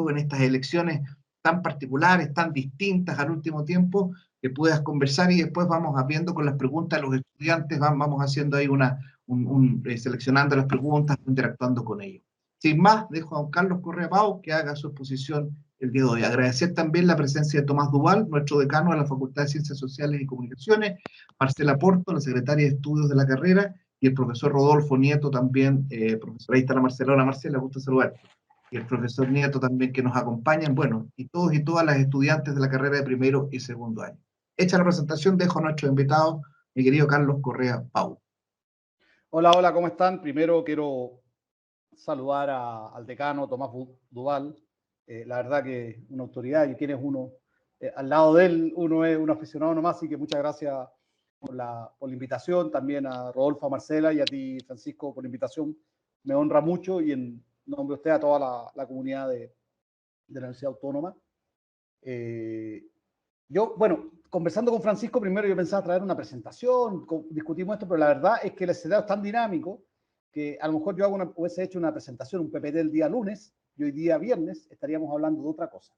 en estas elecciones tan particulares, tan distintas al último tiempo, que puedas conversar y después vamos viendo con las preguntas de los estudiantes, vamos haciendo ahí seleccionando las preguntas, interactuando con ellos. Sin más, dejo a don Carlos Correa Pau que haga su exposición el día de hoy. Agradecer también la presencia de Tomás Duval, nuestro decano de la Facultad de Ciencias Sociales y Comunicaciones, Marcela Porto, la secretaria de Estudios de la carrera, y el profesor Rodolfo Nieto también, profesor, ahí está la Marcela. Hola Marcela, gusto saludarte. Y el profesor Nieto también que nos acompañan, bueno, y todos y todas las estudiantes de la carrera de primero y segundo año. Hecha la presentación, dejo a nuestro invitado, mi querido Carlos Correa Pau. Hola, hola, ¿cómo están? Primero quiero saludar al decano Tomás Duval. La verdad que una autoridad y quién es uno. Al lado de él, uno es un aficionado nomás, así que muchas gracias por la invitación. También a Rodolfo, a Marcela y a ti, Francisco, por la invitación. Me honra mucho y en nombre de usted a toda la comunidad de la Universidad Autónoma. Bueno, conversando con Francisco, primero yo pensaba traer una presentación, discutimos esto, pero la verdad es que el escenario es tan dinámico que a lo mejor yo hubiese hecho una presentación, un PPT el día lunes y hoy día viernes estaríamos hablando de otra cosa.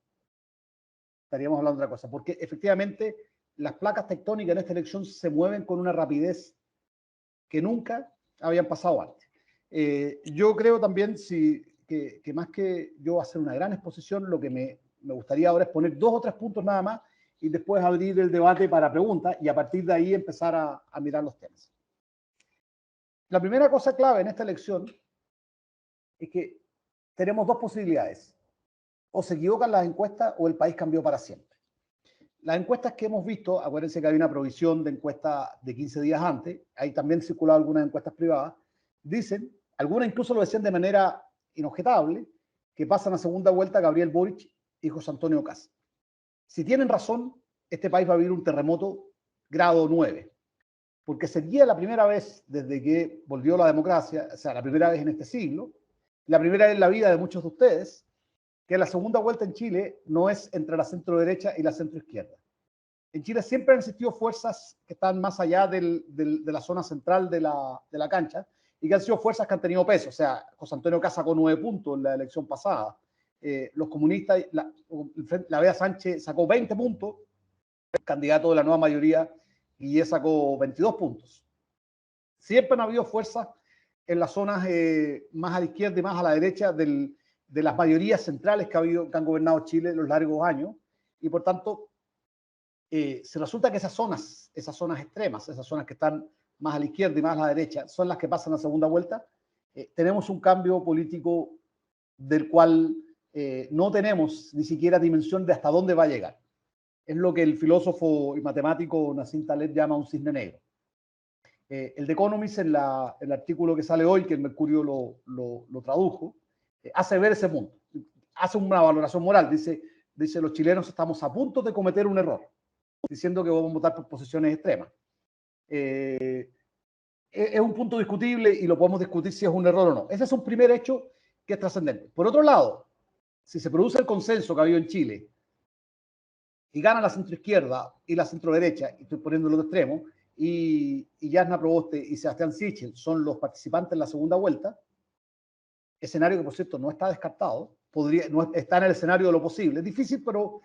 Porque efectivamente las placas tectónicas en esta elección se mueven con una rapidez que nunca habían pasado antes. Yo creo también que más que yo hacer una gran exposición, lo que me gustaría ahora es poner 2 o 3 puntos nada más y después abrir el debate para preguntas y a partir de ahí empezar a mirar los temas. La primera cosa clave en esta elección es que tenemos 2 posibilidades. O se equivocan las encuestas o el país cambió para siempre. Las encuestas que hemos visto, acuérdense que hay una provisión de encuesta de 15 días antes, hay también circulado algunas encuestas privadas, dicen, algunas incluso lo decían de manera inobjetable, que pasan a segunda vuelta Gabriel Boric y José Antonio Kast. Si tienen razón, este país va a vivir un terremoto grado 9, porque sería la primera vez desde que volvió la democracia, o sea, la primera vez en este siglo, la primera vez en la vida de muchos de ustedes, que la segunda vuelta en Chile no es entre la centro derecha y la centro izquierda. En Chile siempre han existido fuerzas que están más allá de la zona central de la cancha y que han sido fuerzas que han tenido peso. O sea, José Antonio Kast sacó 9 puntos en la elección pasada. Los comunistas, la Bea Sánchez sacó 20 puntos, el candidato de la nueva mayoría, y sacó 22 puntos. Siempre han habido fuerzas en las zonas más a la izquierda y más a la derecha de las mayorías centrales que han gobernado Chile en los largos años, y por tanto, se resulta que esas zonas extremas, esas zonas que están más a la izquierda y más a la derecha, son las que pasan a segunda vuelta. Tenemos un cambio político del cual no tenemos ni siquiera dimensión de hasta dónde va a llegar. Es lo que el filósofo y matemático Nassim Taleb llama un cisne negro. El The Economist, en el artículo que sale hoy, que el Mercurio lo tradujo, hace ver ese punto. Hace una valoración moral. Dice, los chilenos estamos a punto de cometer un error, diciendo que vamos a votar por posiciones extremas. Es un punto discutible y lo podemos discutir si es un error o no. Ese es un primer hecho que es trascendente. Por otro lado, si se produce el consenso que ha habido en Chile y gana la centroizquierda y la centroderecha, y estoy poniendo los extremos, y Jasna Proboste y Sebastián Sichel son los participantes en la segunda vuelta, escenario que por cierto no está descartado, está en el escenario de lo posible, es difícil, pero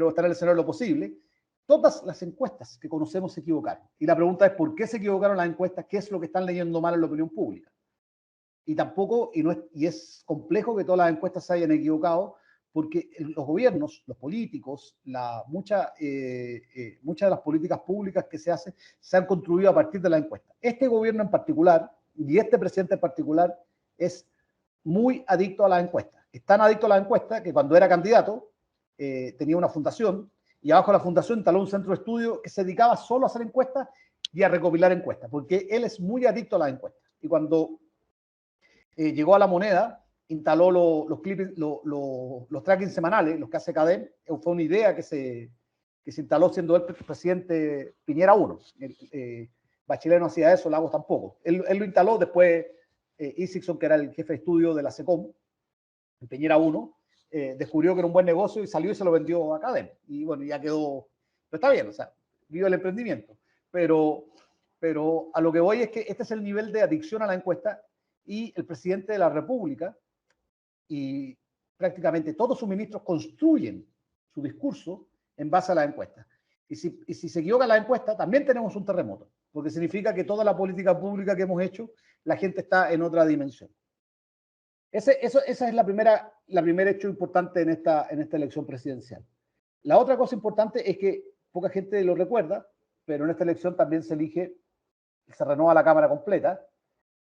está en el escenario de lo posible. Todas las encuestas que conocemos se equivocaron. Y la pregunta es, ¿por qué se equivocaron las encuestas? ¿Qué es lo que están leyendo mal en la opinión pública? Y es complejo que todas las encuestas se hayan equivocado, porque los gobiernos, los políticos, muchas de las políticas públicas que se hacen se han construido a partir de la encuesta. Este gobierno en particular, y este presidente en particular, es muy adicto a las encuestas. Es tan adicto a las encuestas que cuando era candidato tenía una fundación y abajo de la fundación instaló un centro de estudio que se dedicaba solo a hacer encuestas y a recopilar encuestas, porque él es muy adicto a las encuestas. Y cuando llegó a La Moneda, instaló los tracking semanales, los que hace CADEM. Fue una idea que se instaló siendo el presidente Piñera 1. Bachelet no hacía eso, Lagos tampoco. Él lo instaló, después Isicson, que era el jefe de estudio de la SECOM, en Piñera 1, descubrió que era un buen negocio y salió y se lo vendió a CADEM. Y bueno, ya quedó, pero está bien, o sea, vive el emprendimiento. Pero a lo que voy es que este es el nivel de adicción a la encuesta, y el presidente de la República, y prácticamente todos sus ministros construyen su discurso en base a las encuestas. Y si se equivoca la encuesta, también tenemos un terremoto, porque significa que toda la política pública que hemos hecho, la gente está en otra dimensión. Esa es la primera hecho importante en esta elección presidencial. La otra cosa importante es que poca gente lo recuerda, pero en esta elección también se renueva la Cámara completa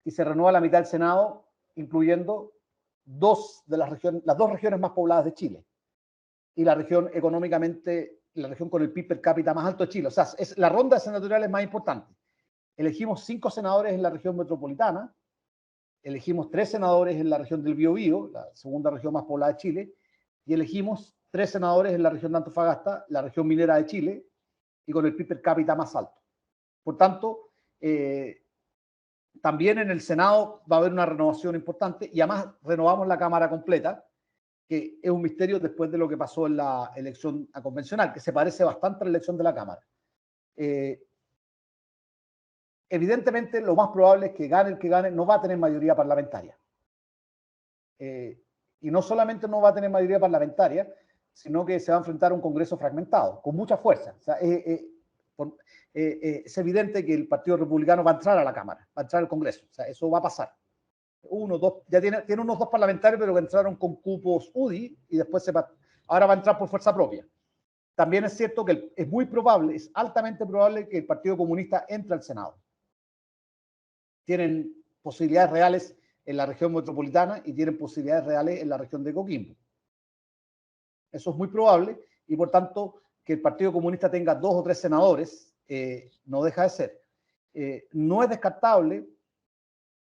y se renueva la mitad del Senado, incluyendo las dos regiones más pobladas de Chile y la región con el PIB per cápita más alto de Chile. O sea, es la ronda senatorial más importante. Elegimos 5 senadores en la región metropolitana, elegimos 3 senadores en la región del Biobío, la segunda región más poblada de Chile, y elegimos 3 senadores en la región de Antofagasta, la región minera de Chile, y con el PIB per cápita más alto. Por tanto, también en el Senado va a haber una renovación importante, y además renovamos la Cámara completa, que es un misterio después de lo que pasó en la elección a convencional, que se parece bastante a la elección de la Cámara. Evidentemente, lo más probable es que gane el que gane, no va a tener mayoría parlamentaria. Y no solamente no va a tener mayoría parlamentaria, sino que se va a enfrentar a un Congreso fragmentado, con mucha fuerza. O sea, es evidente que el Partido Republicano va a entrar a la Cámara, va a entrar al Congreso. O sea, eso va a pasar. Ya tiene unos 2 parlamentarios, pero que entraron con cupos UDI y después ahora va a entrar por fuerza propia. También es cierto que es muy probable, es altamente probable que el Partido Comunista entre al Senado. Tienen posibilidades reales en la región metropolitana y tienen posibilidades reales en la región de Coquimbo. Eso es muy probable y por tanto que el Partido Comunista tenga 2 o 3 senadores no deja de ser. No es descartable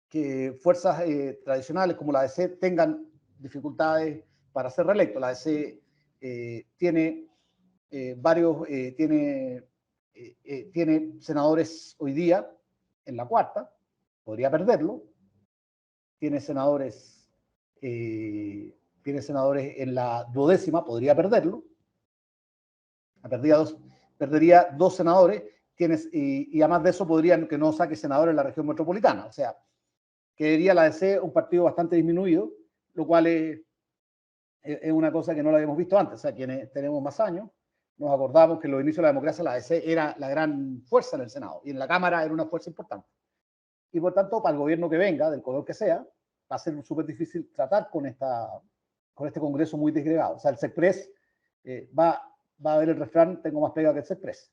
que fuerzas tradicionales como la ADC tengan dificultades para ser reelecto. La ADC tiene senadores hoy día en la cuarta, podría perderlo. Tiene senadores en la duodécima, podría perderlo. Perdería 2 senadores. Y además de eso podrían que no saque senadores en la región metropolitana. O sea, quedaría la ADC un partido bastante disminuido, lo cual es una cosa que no lo habíamos visto antes. O sea, quienes tenemos más años, nos acordamos que en los inicios de la democracia la ADC era la gran fuerza en el Senado y en la Cámara era una fuerza importante. Y por tanto, para el gobierno que venga, del color que sea, va a ser súper difícil tratar con este Congreso muy disgregado. O sea, el CESPRES va a haber el refrán, tengo más pega que el CESPRES,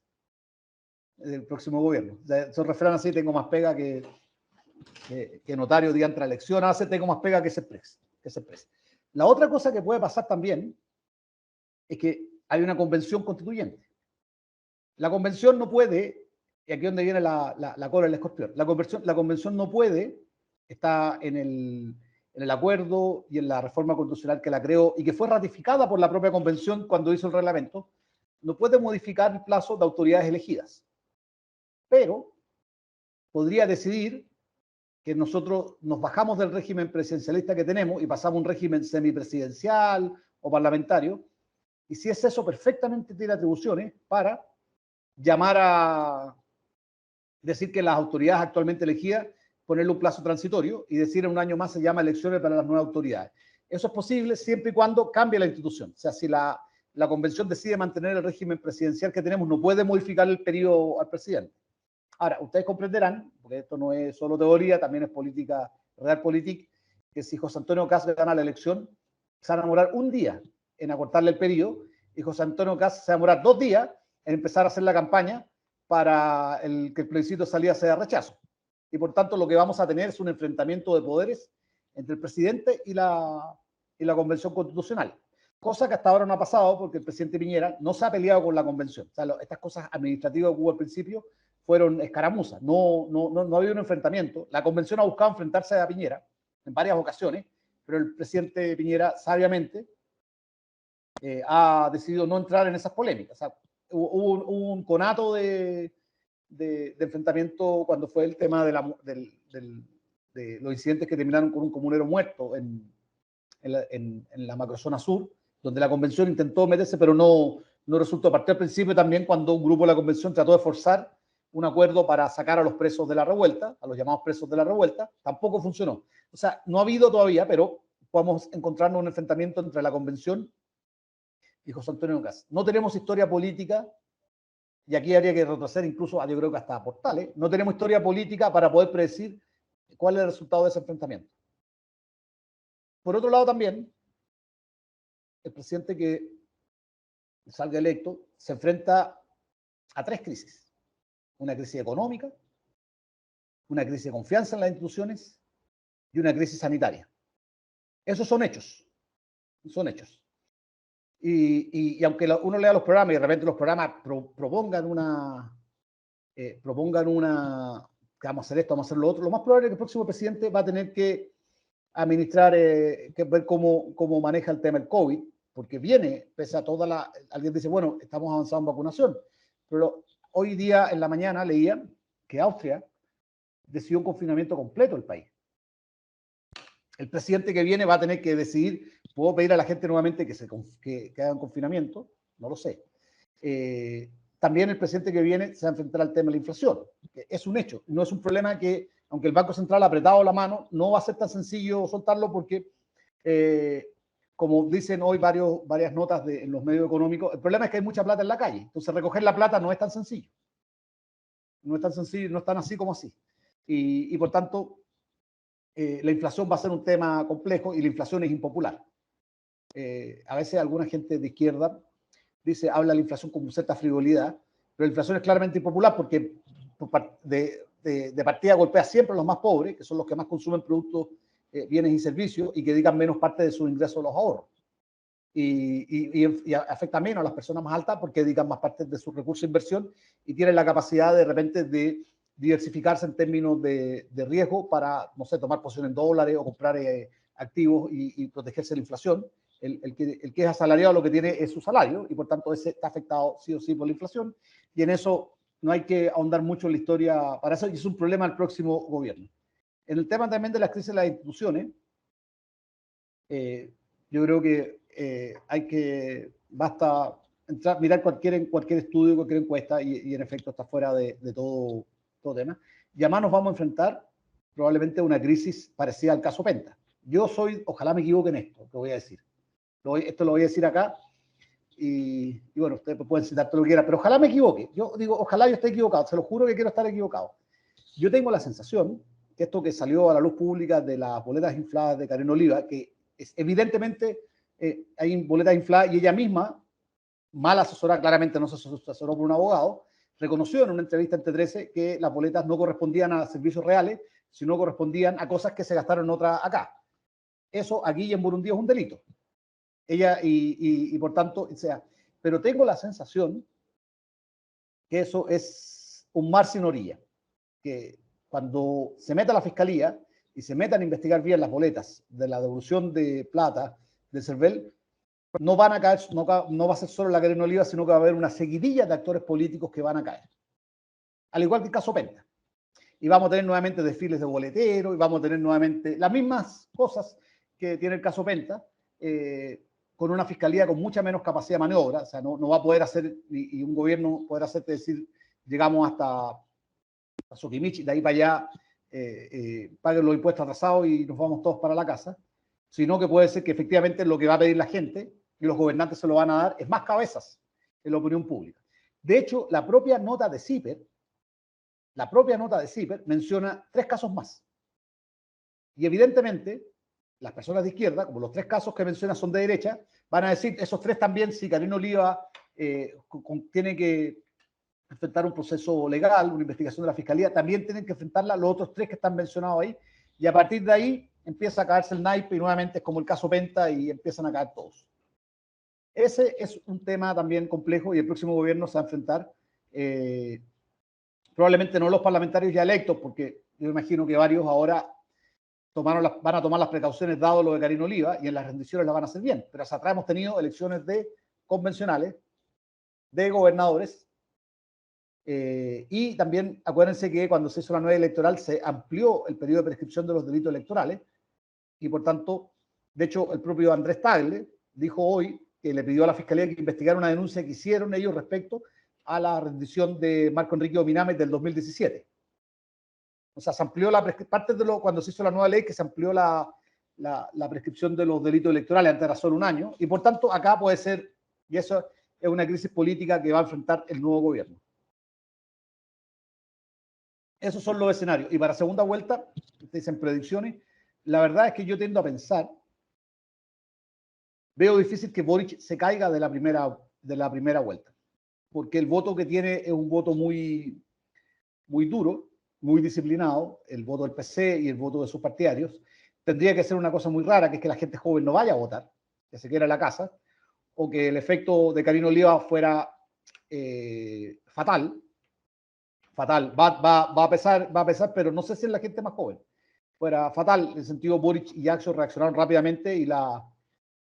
del próximo gobierno. O sea, esos refranes así, tengo más pega que notario día entre la elección, hace tengo más pega que CESPRES. La otra cosa que puede pasar también es que hay una convención constituyente. La convención no puede, y aquí es donde viene la cola del escorpión, la convención no puede, está en el acuerdo y en la reforma constitucional que la creó y que fue ratificada por la propia convención cuando hizo el reglamento, no puede modificar el plazo de autoridades elegidas. Pero podría decidir que nosotros nos bajamos del régimen presidencialista que tenemos y pasamos a un régimen semipresidencial o parlamentario, y si es eso, perfectamente tiene atribuciones para llamar a decir que las autoridades actualmente elegidas, ponerle un plazo transitorio y decir en un año más se llama elecciones para las nuevas autoridades. Eso es posible siempre y cuando cambie la institución. O sea, si la convención decide mantener el régimen presidencial que tenemos, no puede modificar el periodo al presidente. Ahora, ustedes comprenderán, porque esto no es solo teoría, también es política, realpolitik, que si José Antonio Kast gana la elección, se van a demorar un día en acortarle el periodo y José Antonio Kast se va a demorar 2 días en empezar a hacer la campaña para que el plebiscito de salida sea rechazo. Y por tanto lo que vamos a tener es un enfrentamiento de poderes entre el presidente y la Convención Constitucional. Cosa que hasta ahora no ha pasado porque el presidente Piñera no se ha peleado con la Convención. O sea, estas cosas administrativas que hubo al principio fueron escaramuzas, no ha habido un enfrentamiento. La Convención ha buscado enfrentarse a Piñera en varias ocasiones, pero el presidente Piñera sabiamente ha decidido no entrar en esas polémicas. O sea, hubo un conato de enfrentamiento cuando fue el tema de los incidentes que terminaron con un comunero muerto en la macrozona sur, donde la convención intentó meterse, pero no resultó. Partió al principio también cuando un grupo de la convención trató de forzar un acuerdo para sacar a los presos de la revuelta, a los llamados presos de la revuelta, tampoco funcionó. O sea, no ha habido todavía, pero podamos encontrarnos un enfrentamiento entre la convención y José Antonio Cast. No tenemos historia política, y aquí habría que retroceder incluso, yo creo que hasta a Portales, no tenemos historia política para poder predecir cuál es el resultado de ese enfrentamiento. Por otro lado también, el presidente que salga electo se enfrenta a 3 crisis. Una crisis económica, una crisis de confianza en las instituciones y una crisis sanitaria. Esos son hechos. Son hechos. Y aunque uno lea los programas y de repente los programas propongan una, que vamos a hacer esto, vamos a hacer lo otro, lo más probable es que el próximo presidente va a tener que administrar, que ver cómo maneja el tema del COVID, porque viene, pese a alguien dice, bueno, estamos avanzando en vacunación, pero hoy día en la mañana leía que Austria decidió un confinamiento completo del país. El presidente que viene va a tener que decidir, ¿puedo pedir a la gente nuevamente que hagan confinamiento? No lo sé. También el presidente que viene se va a enfrentar al tema de la inflación. Es un hecho, no es un problema que, aunque el Banco Central ha apretado la mano, no va a ser tan sencillo soltarlo porque, como dicen hoy varias notas en los medios económicos, el problema es que hay mucha plata en la calle. Entonces recoger la plata no es tan sencillo. No es tan sencillo, no es tan así como así. Y por tanto, la inflación va a ser un tema complejo y la inflación es impopular. A veces alguna gente de izquierda habla de la inflación con cierta frivolidad, pero la inflación es claramente impopular porque de partida golpea siempre a los más pobres, que son los que más consumen productos, bienes y servicios y que dedican menos parte de sus ingresos a los ahorros. Y afecta menos a las personas más altas porque dedican más parte de sus recursos de inversión y tienen la capacidad de repente de diversificarse en términos de riesgo para, no sé, tomar posiciones en dólares o comprar activos y protegerse de la inflación. El que es asalariado lo que tiene es su salario y por tanto ese está afectado sí o sí por la inflación y en eso no hay que ahondar mucho en la historia para eso y es un problema del próximo gobierno. En el tema también de la crisis de las instituciones, yo creo que basta mirar cualquier estudio, cualquier encuesta y en efecto está fuera de todo tema. Y además nos vamos a enfrentar probablemente a una crisis parecida al caso Penta. Ojalá me equivoque en esto, que voy a decir. Esto lo voy a decir acá y bueno, ustedes pueden citar todo lo que quieran, pero ojalá me equivoque. Yo digo, ojalá yo esté equivocado, se lo juro que quiero estar equivocado. Yo tengo la sensación que esto que salió a la luz pública de las boletas infladas de Karen Oliva, que evidentemente hay boletas infladas y ella misma, mal asesorada, claramente no se asesoró por un abogado, reconoció en una entrevista en T13 que las boletas no correspondían a servicios reales, sino correspondían a cosas que se gastaron en otras acá. Eso aquí y en Burundi es un delito. Ella y por tanto, pero tengo la sensación que eso es un mar sin orilla, que cuando se meta la fiscalía y se metan a investigar bien las boletas de la devolución de plata de Cervel, no van a caer, no va a ser solo la Karen Oliva, sino que va a haber una seguidilla de actores políticos que van a caer. Al igual que el caso Penta. Y vamos a tener nuevamente desfiles de boleteros, y vamos a tener nuevamente las mismas cosas que tiene el caso Penta, con una fiscalía con mucha menos capacidad de maniobra, o sea, no va a poder hacer, y un gobierno poder hacerte decir, llegamos hasta Soquimichi, de ahí para allá, paguen los impuestos atrasados y nos vamos todos para la casa, sino que puede ser que efectivamente lo que va a pedir la gente y los gobernantes se lo van a dar es más cabezas en la opinión pública. De hecho, la propia nota de CIPER menciona 3 casos más. Y evidentemente, las personas de izquierda, como los 3 casos que menciona son de derecha, van a decir, esos 3 también, si Karen Oliva tiene que enfrentar un proceso legal, una investigación de la fiscalía, también tienen que enfrentarla los otros 3 que están mencionados ahí, y a partir de ahí empieza a caerse el naipe y nuevamente es como el caso Penta y empiezan a caer todos. Ese es un tema también complejo y el próximo gobierno se va a enfrentar, probablemente no los parlamentarios ya electos, porque yo imagino que varios ahora van a tomar las precauciones dado lo de Karen Oliva y en las rendiciones las van a hacer bien, pero hasta atrás hemos tenido elecciones de convencionales, de gobernadores, y también acuérdense que cuando se hizo la nueva electoral se amplió el periodo de prescripción de los delitos electorales y por tanto, de hecho, el propio Andrés Tagle dijo hoy que le pidió a la Fiscalía que investigara una denuncia que hicieron ellos respecto a la rendición de Marco Enrique Ominames del 2017. O sea, se amplió parte de cuando se hizo la nueva ley, que se amplió la prescripción de los delitos electorales, antes era solo un año, y por tanto acá puede ser, y eso es una crisis política que va a enfrentar el nuevo gobierno. Esos son los escenarios. Y para segunda vuelta, dicen predicciones, la verdad es que yo tiendo a pensar, veo difícil que Boric se caiga de la primera vuelta, porque el voto que tiene es un voto muy, muy duro, muy disciplinado, el voto del PC y el voto de sus partidarios. Tendría que ser una cosa muy rara, que es que la gente joven no vaya a votar, que se quede en la casa, o que el efecto de Karina Oliva fuera fatal. Va a pesar, pero no sé si en la gente más joven. Fuera fatal, en el sentido Boric y Axel reaccionaron rápidamente y la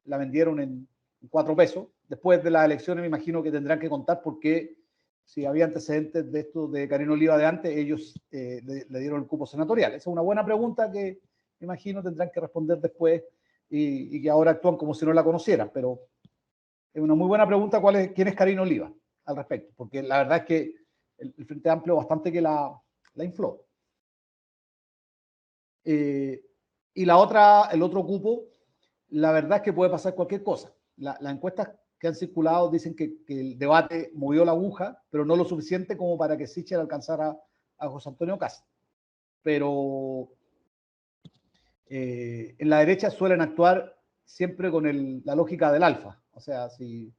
vendieron en 4 pesos. Después de las elecciones me imagino que tendrán que contar porque si había antecedentes de esto de Karina Oliva de antes, ellos le dieron el cupo senatorial. Esa es una buena pregunta que me imagino tendrán que responder después y que ahora actúan como si no la conocieran, pero es una muy buena pregunta quién es Karina Oliva al respecto, porque la verdad es que el Frente Amplio bastante que la infló. Y el otro cupo, la verdad es que puede pasar cualquier cosa. Las encuestas que han circulado dicen que el debate movió la aguja, pero no lo suficiente como para que Sichel alcanzara a José Antonio Kast. Pero en la derecha suelen actuar siempre con la lógica del alfa. O sea, si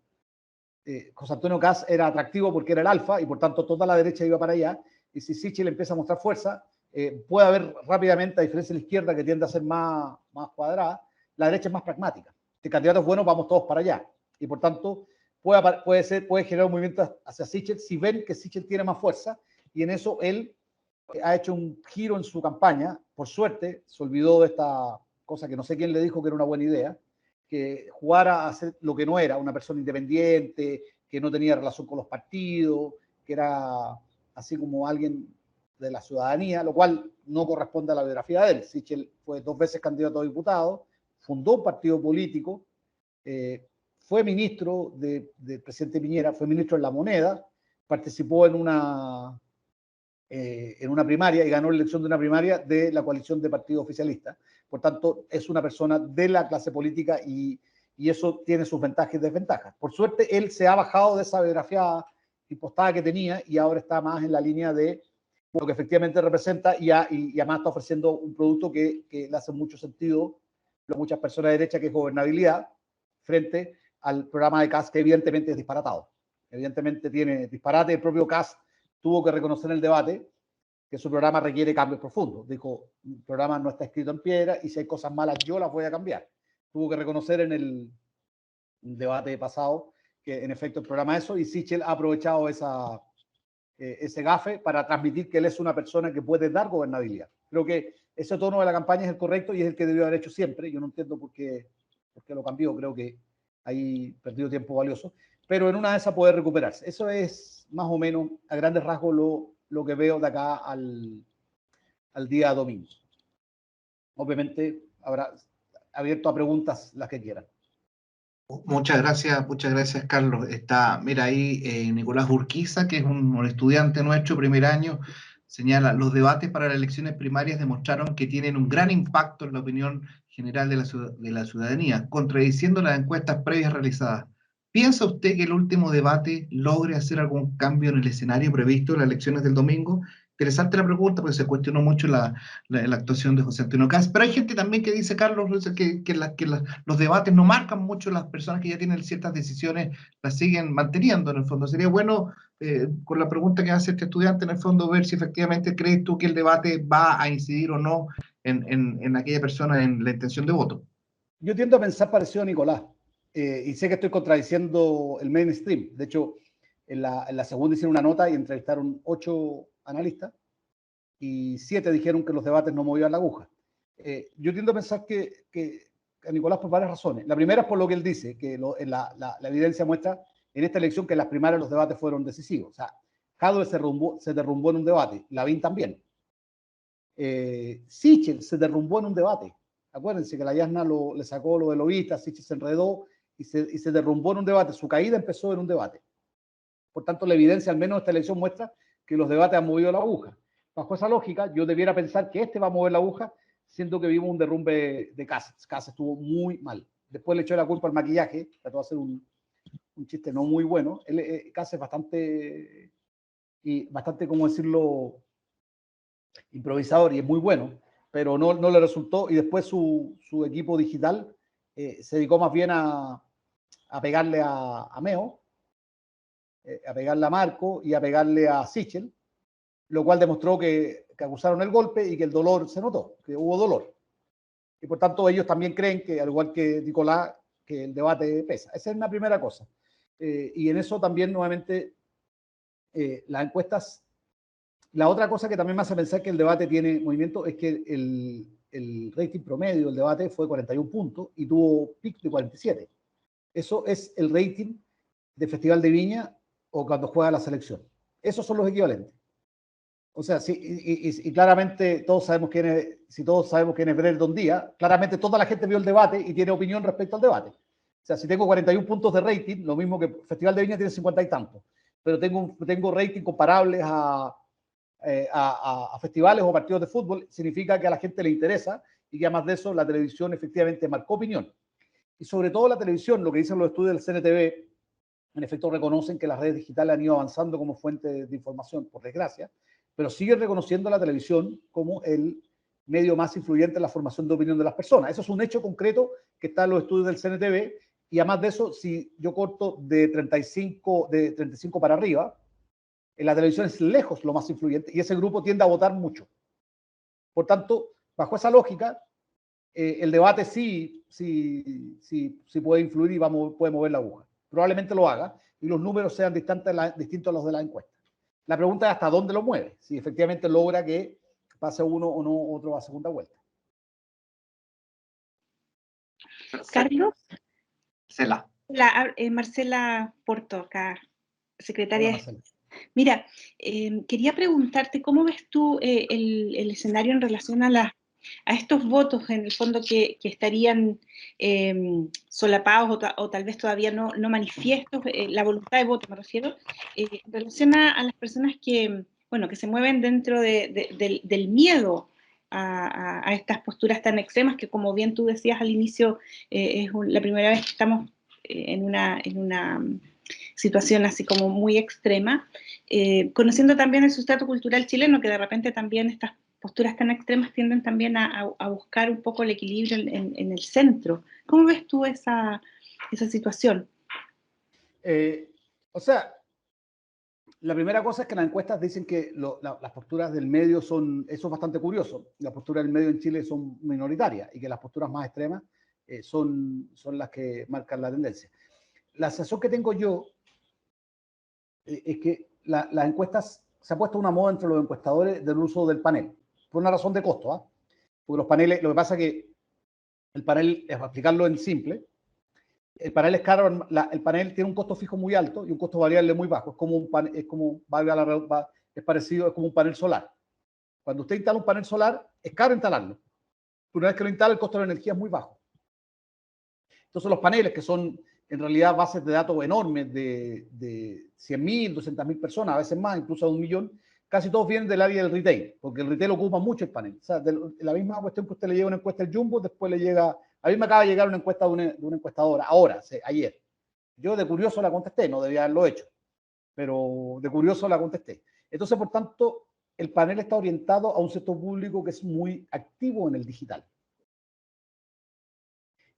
José Antonio Kast era atractivo porque era el alfa y por tanto toda la derecha iba para allá, y si Sichel empieza a mostrar fuerza, puede haber rápidamente, a diferencia de la izquierda que tiende a ser más cuadrada, la derecha es más pragmática. Si candidatos buenos, vamos todos para allá. Y por tanto, puede generar un movimiento hacia Sichel si ven que Sichel tiene más fuerza, y en eso él ha hecho un giro en su campaña. Por suerte, se olvidó de esta cosa que no sé quién le dijo que era una buena idea, que jugara a hacer lo que no era, una persona independiente, que no tenía relación con los partidos, que era así como alguien de la ciudadanía, lo cual no corresponde a la biografía de él. Sichel fue 2 veces candidato a diputado, fundó un partido político, fue ministro del presidente Piñera, fue ministro en La Moneda, participó en una primaria y ganó la elección de una primaria de la coalición de partidos oficialistas. Por tanto, es una persona de la clase política y eso tiene sus ventajas y desventajas. Por suerte, él se ha bajado de esa biografía impostada que tenía y ahora está más en la línea de lo que efectivamente representa y además está ofreciendo un producto que le hace mucho sentido a muchas personas de derecha, que es gobernabilidad, frente al programa de Kast, que evidentemente es disparatado. Evidentemente tiene disparate. El propio Kast tuvo que reconocer en el debate que su programa requiere cambios profundos. Dijo, el programa no está escrito en piedra y si hay cosas malas yo las voy a cambiar. Tuvo que reconocer en el debate pasado que en efecto el programa es eso, y Sichel ha aprovechado ese gafe para transmitir que él es una persona que puede dar gobernabilidad. Creo que ese tono de la campaña es el correcto y es el que debió haber hecho siempre. Yo no entiendo por qué lo cambió. Creo que ahí perdido tiempo valioso, pero en una de esas puede recuperarse. Eso es más o menos a grandes rasgos lo que veo de acá al día domingo. Obviamente habrá abierto a preguntas las que quieran. Muchas gracias, Carlos. Mira ahí Nicolás Urquiza, que es un estudiante nuestro, primer año, señala, los debates para las elecciones primarias demostraron que tienen un gran impacto en la opinión general de la ciudadanía, contradiciendo las encuestas previas realizadas. ¿Piensa usted que el último debate logre hacer algún cambio en el escenario previsto en las elecciones del domingo? Interesante la pregunta, porque se cuestionó mucho la actuación de José Antonio Kast, pero hay gente también que dice, Carlos, que los debates no marcan mucho, las personas que ya tienen ciertas decisiones las siguen manteniendo en el fondo. Sería bueno, con la pregunta que hace este estudiante, en el fondo, ver si efectivamente crees tú que el debate va a incidir o no en aquella persona, en la intención de voto. Yo tiendo a pensar parecido a Nicolás, y sé que estoy contradiciendo el mainstream. De hecho, en la segunda hicieron una nota y entrevistaron 8 analistas y 7 dijeron que los debates no movían la aguja. Yo tiendo a pensar que a Nicolás por varias razones. La primera es por lo que él dice, que la evidencia muestra en esta elección que en las primarias los debates fueron decisivos. O sea, Jadwe se derrumbó en un debate, Lavín también. Sichel se derrumbó en un debate. Acuérdense que la Yasna le sacó lo de lobista, Sichel se enredó y se derrumbó en un debate. Su caída empezó en un debate. Por tanto, la evidencia, al menos esta elección, muestra que los debates han movido la aguja. Bajo esa lógica, yo debiera pensar que este va a mover la aguja siento que vimos un derrumbe de Cáceres. Cáceres estuvo muy mal. Después le echó la culpa al maquillaje, trató de hacer un chiste no muy bueno. Cáceres bastante, ¿cómo decirlo?, improvisador y es muy bueno, pero no le resultó. Y después su equipo digital se dedicó más bien a pegarle a Meo, a pegarle a Marco y a pegarle a Sichel, lo cual demostró que acusaron el golpe y que el dolor se notó, que hubo dolor. Y por tanto ellos también creen que, al igual que Nicolás, que el debate pesa. Esa es una primera cosa. Y en eso también nuevamente las encuestas. La otra cosa que también me hace pensar que el debate tiene movimiento es que el rating promedio del debate fue 41 puntos y tuvo pic de 47. Eso es el rating de Festival de Viña o cuando juega la selección. Esos son los equivalentes. O sea, sí, y claramente todos sabemos quién es, si todos sabemos quién es Brandon Díaz, claramente toda la gente vio el debate y tiene opinión respecto al debate. O sea, si tengo 41 puntos de rating, lo mismo que Festival de Viña tiene 50 y tantos, pero tengo rating comparables a festivales o partidos de fútbol, significa que a la gente le interesa y que además de eso la televisión efectivamente marcó opinión. Y sobre todo la televisión, lo que dicen los estudios del CNTV, en efecto reconocen que las redes digitales han ido avanzando como fuente de información, por desgracia, pero siguen reconociendo a la televisión como el medio más influyente en la formación de opinión de las personas. Eso es un hecho concreto que está en los estudios del CNTV, y además de eso, si yo corto de 35 para arriba, en la televisión es lejos lo más influyente y ese grupo tiende a votar mucho. Por tanto, bajo esa lógica, el debate sí puede influir y puede mover la aguja. Probablemente lo haga y los números sean distintos a los de la encuesta. La pregunta es hasta dónde lo mueve, si efectivamente logra que pase uno o no otro a segunda vuelta. Carlos. Marcela. Marcela Porto, acá, secretaria. Hola, Marcela. Mira, quería preguntarte, ¿cómo ves tú el escenario en relación a estos votos, en el fondo, que estarían solapados o tal vez todavía no manifiestos, la voluntad de voto me refiero, en relación a las personas que se mueven dentro del miedo a estas posturas tan extremas que, como bien tú decías al inicio, es la primera vez que estamos en una situación así como muy extrema, conociendo también el sustrato cultural chileno, que de repente también estas posturas tan extremas tienden también a buscar un poco el equilibrio en el centro. ¿Cómo ves tú esa situación? O sea, la primera cosa es que las encuestas dicen que las posturas del medio eso es bastante curioso, las posturas del medio en Chile son minoritarias y que las posturas más extremas son las que marcan la tendencia. La sensación que tengo yo es que las encuestas, se ha puesto una moda entre los encuestadores del uso del panel, por una razón de costo, ¿ah? Porque los paneles, lo que pasa es que el panel, para explicarlo en simple, el panel es caro, el panel tiene un costo fijo muy alto y un costo variable muy bajo. Es como un panel, es como un panel solar. Cuando usted instala un panel solar, es caro instalarlo. Una vez que lo instala, el costo de la energía es muy bajo. Entonces los paneles, que son en realidad bases de datos enormes de 100.000, 200.000 personas, a veces más, incluso de 1 millón, casi todos vienen del área del retail, porque el retail ocupa mucho el panel. O sea, la misma cuestión que usted le llega una encuesta al Jumbo, después le llega... A mí me acaba de llegar una encuesta de una encuestadora, ayer. Yo de curioso la contesté, no debía haberlo hecho, pero de curioso la contesté. Entonces, por tanto, el panel está orientado a un sector público que es muy activo en el digital.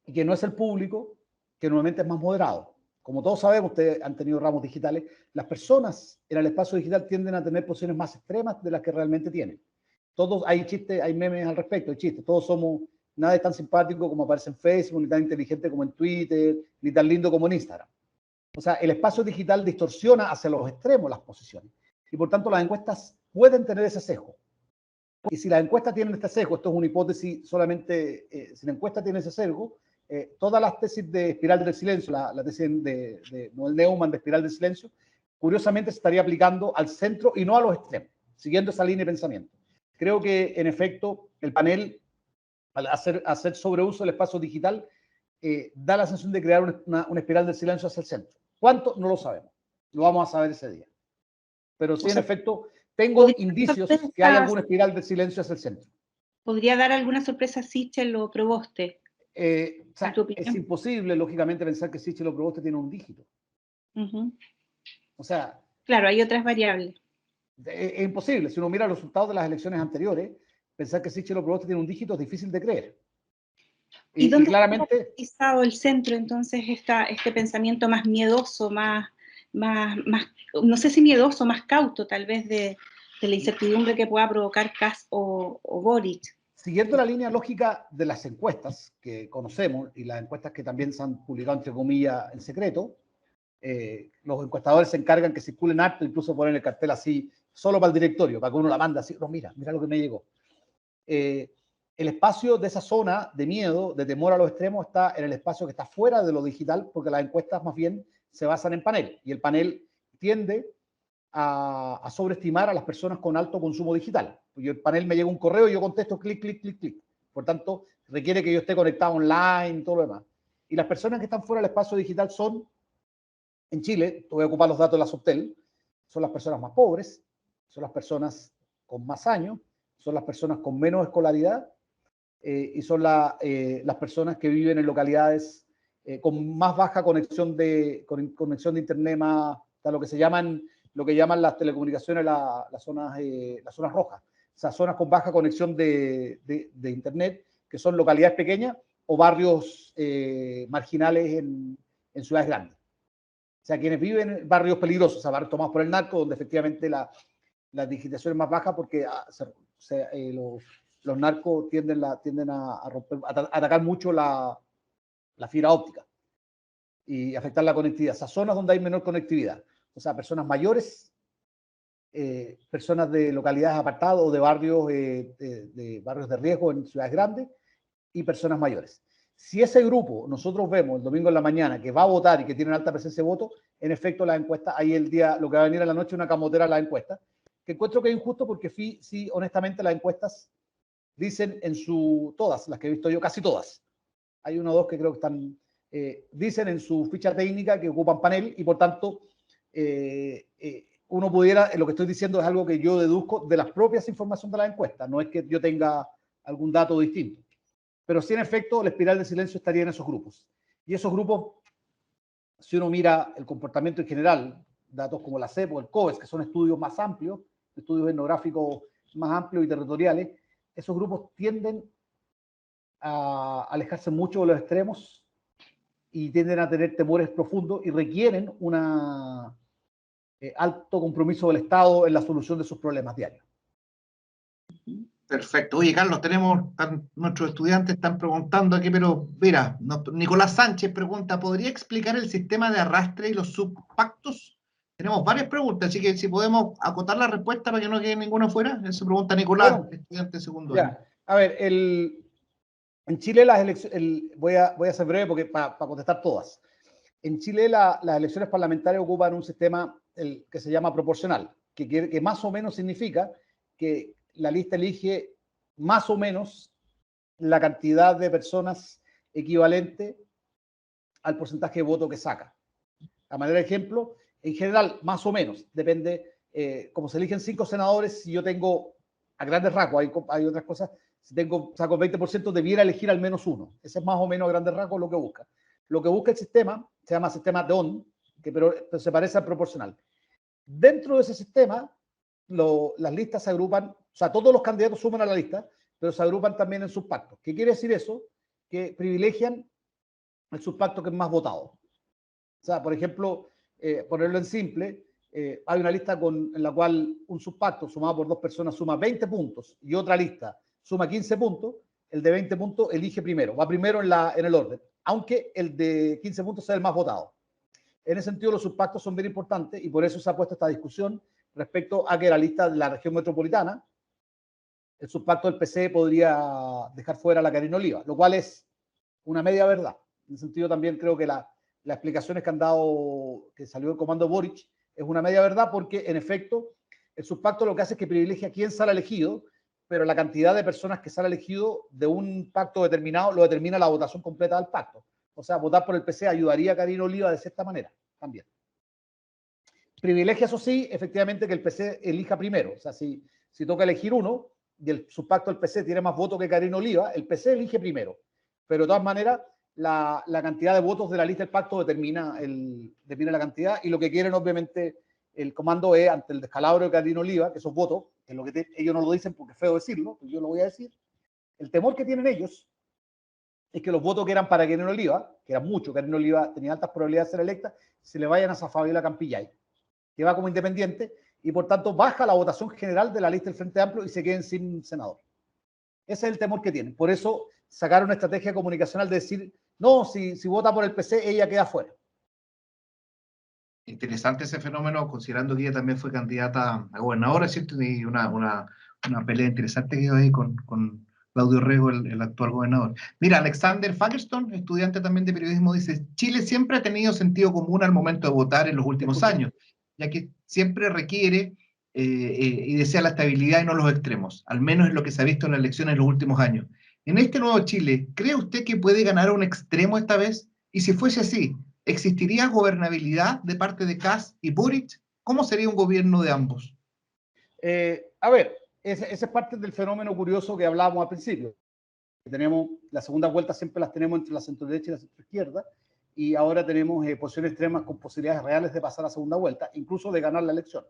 Y que no es el público que normalmente es más moderado. Como todos sabemos, ustedes han tenido ramos digitales, las personas en el espacio digital tienden a tener posiciones más extremas de las que realmente tienen. Todos, hay chistes, hay memes al respecto, hay chistes, todos somos, nada es tan simpático como aparece en Facebook, ni tan inteligente como en Twitter, ni tan lindo como en Instagram. O sea, el espacio digital distorsiona hacia los extremos las posiciones. Y por tanto, las encuestas pueden tener ese sesgo. Y si las encuestas tienen este sesgo, esto es una hipótesis solamente, si la encuesta tiene ese sesgo, todas las tesis de espiral del silencio, la tesis de Noel Neumann de espiral del silencio, curiosamente se estaría aplicando al centro y no a los extremos, siguiendo esa línea de pensamiento. Creo que, en efecto, el panel, al hacer sobreuso del espacio digital, da la sensación de crear una espiral del silencio hacia el centro. ¿Cuánto? No lo sabemos. Lo vamos a saber ese día. Pero sí, en efecto, tengo indicios que hay alguna espiral del silencio hacia el centro. ¿Podría dar alguna sorpresa Sichel o Proboste? O sea, ¿En tu opinión? es imposible, lógicamente, pensar que Sichel o Proboste tiene un dígito. O sea, claro, hay otras variables. es imposible. Si uno mira los resultados de las elecciones anteriores, pensar que Sichel o Proboste tiene un dígito es difícil de creer. ¿Y dónde claramente está pisado el centro, entonces, este pensamiento más miedoso, más, no sé si miedoso, más cauto, tal vez, de la incertidumbre que pueda provocar Kast o Boric? Siguiendo la línea lógica de las encuestas que conocemos y las encuestas que también se han publicado, entre comillas, en secreto, los encuestadores se encargan que circulen harto, incluso ponen el cartel así, solo para el directorio, para que uno la manda así, no, mira lo que me llegó. El espacio de esa zona de miedo, de temor a los extremos, está en el espacio que está fuera de lo digital, porque las encuestas más bien se basan en panel, y el panel tiende a sobreestimar a las personas con alto consumo digital. Porque el panel me llega un correo y yo contesto clic, clic, clic, clic. Por tanto, requiere que yo esté conectado online y todo lo demás. Y las personas que están fuera del espacio digital son, en Chile, voy a ocupar los datos de la Subtel, son las personas más pobres, son las personas con más años, son las personas con menos escolaridad y son las personas que viven en localidades con más baja conexión de internet, más lo que llaman las telecomunicaciones las zonas rojas, o sea, zonas con baja conexión de internet, que son localidades pequeñas o barrios marginales en ciudades grandes. O sea, quienes viven en barrios peligrosos, o sea, barrios tomados por el narco, donde efectivamente la digitación es más baja porque los narcos tienden a atacar mucho la fibra óptica y afectar la conectividad. Esas zonas donde hay menor conectividad. O sea, personas mayores, personas de localidades apartadas o de barrios de riesgo en ciudades grandes y personas mayores. Si ese grupo nosotros vemos el domingo en la mañana que va a votar y que tiene alta presencia de voto, en efecto la encuesta, ahí el día, lo que va a venir en la noche, una camotera a la encuesta, que encuentro que es injusto porque sí, honestamente las encuestas dicen todas las que he visto yo, casi todas, hay una o dos que creo que están, dicen en su ficha técnica que ocupan panel y por tanto uno pudiera, lo que estoy diciendo es algo que yo deduzco de las propias informaciones de la encuesta, no es que yo tenga algún dato distinto. Pero sí, en efecto, la espiral de silencio estaría en esos grupos. Y esos grupos, si uno mira el comportamiento en general, datos como la CEP o el COES, que son estudios más amplios, estudios etnográficos más amplios y territoriales, esos grupos tienden a alejarse mucho de los extremos y tienden a tener temores profundos y requieren un alto compromiso del Estado en la solución de sus problemas diarios. Perfecto. Oye, Carlos, nuestros estudiantes están preguntando aquí, pero mira, Nicolás Sánchez pregunta, ¿podría explicar el sistema de arrastre y los subpactos? Tenemos varias preguntas, así que si podemos acotar la respuesta para que no quede ninguna fuera. Eso pregunta Nicolás, estudiante de segundo año. A ver, en Chile las elecciones, voy a ser breve porque para contestar todas. En Chile las elecciones parlamentarias ocupan un sistema que se llama proporcional, que más o menos significa que la lista elige más o menos la cantidad de personas equivalente al porcentaje de voto que saca. A manera de ejemplo, en general, más o menos, depende, como se eligen 5 senadores, si yo tengo, a grandes rasgos, hay otras cosas, si saco 20%, debiera elegir al menos uno. Ese es más o menos a grandes rasgos lo que busca. Lo que busca el sistema, se llama sistema DON, pero se parece al proporcional. Dentro de ese sistema, las listas se agrupan, o sea, todos los candidatos suman a la lista, pero se agrupan también en subpactos. ¿Qué quiere decir eso? Que privilegian el subpacto que es más votado. O sea, por ejemplo, ponerlo en simple, hay una lista en la cual un subpacto sumado por 2 personas suma 20 puntos y otra lista suma 15 puntos, el de 20 puntos elige primero, va primero en el orden, aunque el de 15 puntos sea el más votado. En ese sentido, los subpactos son bien importantes y por eso se ha puesto esta discusión respecto a que la lista de la región metropolitana, el subpacto del PC podría dejar fuera a la Karina Oliva, lo cual es una media verdad. En ese sentido, también creo que las explicaciones que han dado, que salió el comando Boric, es una media verdad porque, en efecto, el subpacto lo que hace es que privilegia a quién sale elegido, pero la cantidad de personas que sale elegido de un pacto determinado lo determina la votación completa del pacto. O sea, votar por el PC ayudaría a Karina Oliva de cierta manera también. Privilegia, eso sí, efectivamente, que el PC elija primero. O sea, si toca elegir uno, su pacto del PC tiene más votos que Carolina Oliva, el PC elige primero. Pero de todas maneras, la cantidad de votos de la lista del pacto determina la cantidad, y lo que quieren obviamente el comando es, ante el descalabro de Carolina Oliva, que esos votos, que es lo que ellos no lo dicen porque es feo decirlo, pues yo lo voy a decir, el temor que tienen ellos es que los votos que eran para Carolina Oliva, que eran muchos, Carolina Oliva tenía altas probabilidades de ser electa, se le vayan a Fabiola Campillay, que va como independiente, y por tanto baja la votación general de la lista del Frente Amplio y se queden sin senador. Ese es el temor que tienen. Por eso sacaron una estrategia comunicacional de decir, no, si vota por el PC, ella queda fuera. Interesante ese fenómeno, considerando que ella también fue candidata a gobernadora, ¿cierto? Y una pelea interesante que dio ahí con Claudio Rego, el actual gobernador. Mira, Alexander Fagerstone, estudiante también de periodismo, dice, Chile siempre ha tenido sentido común al momento de votar en los últimos años, ya que siempre requiere y desea la estabilidad y no los extremos, al menos es lo que se ha visto en las elecciones en los últimos años. En este nuevo Chile, ¿cree usted que puede ganar un extremo esta vez? Y si fuese así, ¿existiría gobernabilidad de parte de Kast y Boric? ¿Cómo sería un gobierno de ambos? A ver, ese es parte del fenómeno curioso que hablábamos al principio. Tenemos la segunda vuelta, siempre las tenemos entre la centro-derecha y la centro-izquierda, y ahora tenemos posiciones extremas con posibilidades reales de pasar a segunda vuelta, incluso de ganar la elección.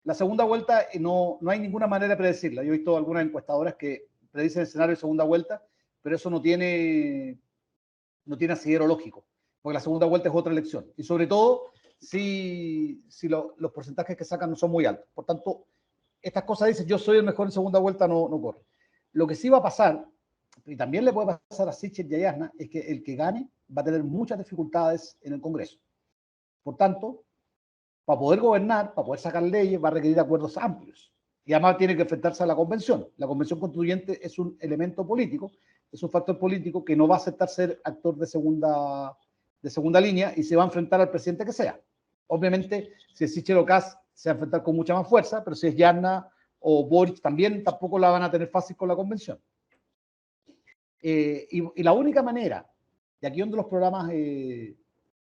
La segunda vuelta no hay ninguna manera de predecirla. Yo he visto algunas encuestadoras que predicen el escenario de segunda vuelta, pero eso no tiene asidero lógico, porque la segunda vuelta es otra elección. Y sobre todo, si los porcentajes que sacan no son muy altos. Por tanto, estas cosas dicen, yo soy el mejor en segunda vuelta, no corre. Lo que sí va a pasar, y también le puede pasar a Sichel y a Jasna, es que el que gane va a tener muchas dificultades en el Congreso. Por tanto, para poder gobernar, para poder sacar leyes, va a requerir acuerdos amplios. Y además tiene que enfrentarse a la convención. La convención constituyente es un elemento político, es un factor político que no va a aceptar ser actor de segunda línea y se va a enfrentar al presidente que sea. Obviamente, si es Sichel o Kast, se va a enfrentar con mucha más fuerza, pero si es Jasna o Boric, también tampoco la van a tener fácil con la convención. Y la única manera, y aquí donde los programas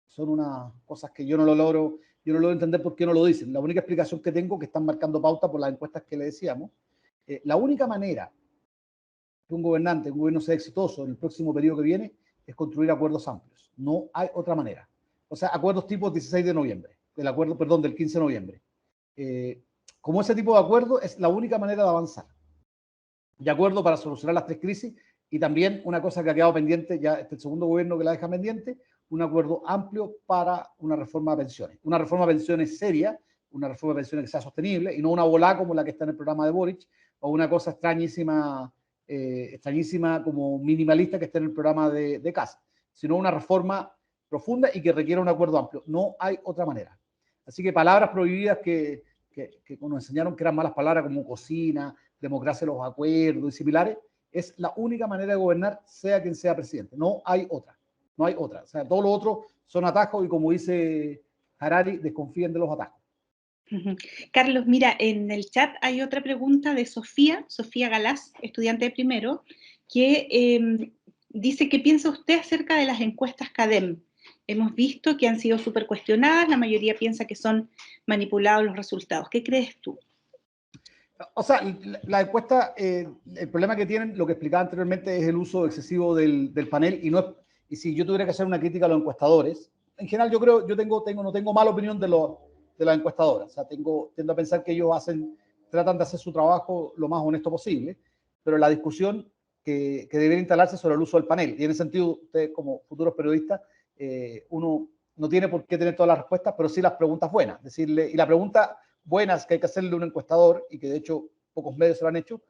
son unas cosas que yo no lo logro entender por qué no lo dicen. La única explicación que tengo, que están marcando pauta por las encuestas que le decíamos, la única manera que un gobierno sea exitoso en el próximo periodo que viene es construir acuerdos amplios. No hay otra manera. O sea, acuerdos tipo 16 de noviembre, del 15 de noviembre. Como ese tipo de acuerdo es la única manera de avanzar. De acuerdo para solucionar las tres crisis, y también una cosa que ha quedado pendiente, ya este segundo gobierno que la deja pendiente, un acuerdo amplio para una reforma de pensiones. Una reforma de pensiones seria, una reforma de pensiones que sea sostenible, y no una volá como la que está en el programa de Boric, o una cosa extrañísima como minimalista que está en el programa de Kast, sino una reforma profunda y que requiera un acuerdo amplio. No hay otra manera. Así que palabras prohibidas que nos enseñaron que eran malas palabras, como cocina, democracia de los acuerdos y similares, es la única manera de gobernar, sea quien sea presidente. No hay otra. No hay otra. O sea, todo lo otro son atajos y, como dice Harari, desconfíen de los atajos. Carlos, mira, en el chat hay otra pregunta de Sofía Galás, estudiante de primero, que dice, ¿qué piensa usted acerca de las encuestas CADEM? Hemos visto que han sido súper cuestionadas, la mayoría piensa que son manipulados los resultados. ¿Qué crees tú? O sea, la encuesta, el problema que tienen, lo que explicaba anteriormente, es el uso excesivo del panel, y si yo tuviera que hacer una crítica a los encuestadores, en general yo no tengo mala opinión de las encuestadoras. O sea, tiendo a pensar que ellos tratan de hacer su trabajo lo más honesto posible, pero la discusión que debería instalarse sobre el uso del panel, y en ese sentido, ustedes como futuros periodistas, uno no tiene por qué tener todas las respuestas, pero sí las preguntas buenas. Y la pregunta buenas que hay que hacerle a un encuestador, y que de hecho pocos medios se lo han hecho,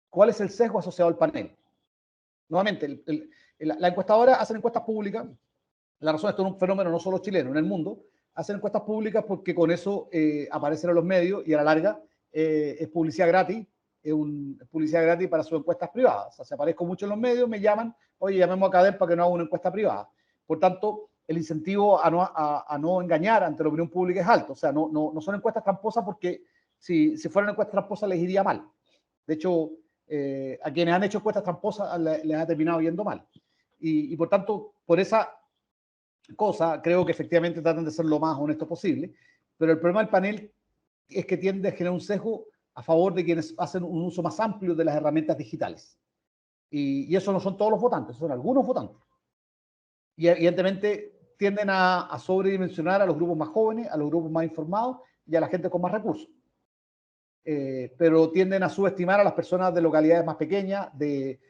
¿cuál es el sesgo asociado al panel? Nuevamente, la encuestadora hacen encuestas públicas. La razón, esto es un fenómeno no solo chileno, en el mundo. Hacen encuestas públicas porque con eso aparecen en los medios, y a la larga es publicidad gratis. Es publicidad gratis para sus encuestas privadas. O sea, si aparezco mucho en los medios, me llaman, oye, llamemos a CADEM para que no haga una encuesta privada. Por tanto, el incentivo a no engañar ante la opinión pública es alto. O sea, no son encuestas tramposas, porque si fueran encuestas tramposas les iría mal. De hecho, a quienes han hecho encuestas tramposas les ha terminado yendo mal. Y por tanto, por esa cosa, creo que efectivamente tratan de ser lo más honesto posible. Pero el problema del panel es que tiende a generar un sesgo a favor de quienes hacen un uso más amplio de las herramientas digitales. Y eso no son todos los votantes, son algunos votantes. Y evidentemente tienden a sobredimensionar a los grupos más jóvenes, a los grupos más informados y a la gente con más recursos. Pero tienden a subestimar a las personas de localidades más pequeñas, de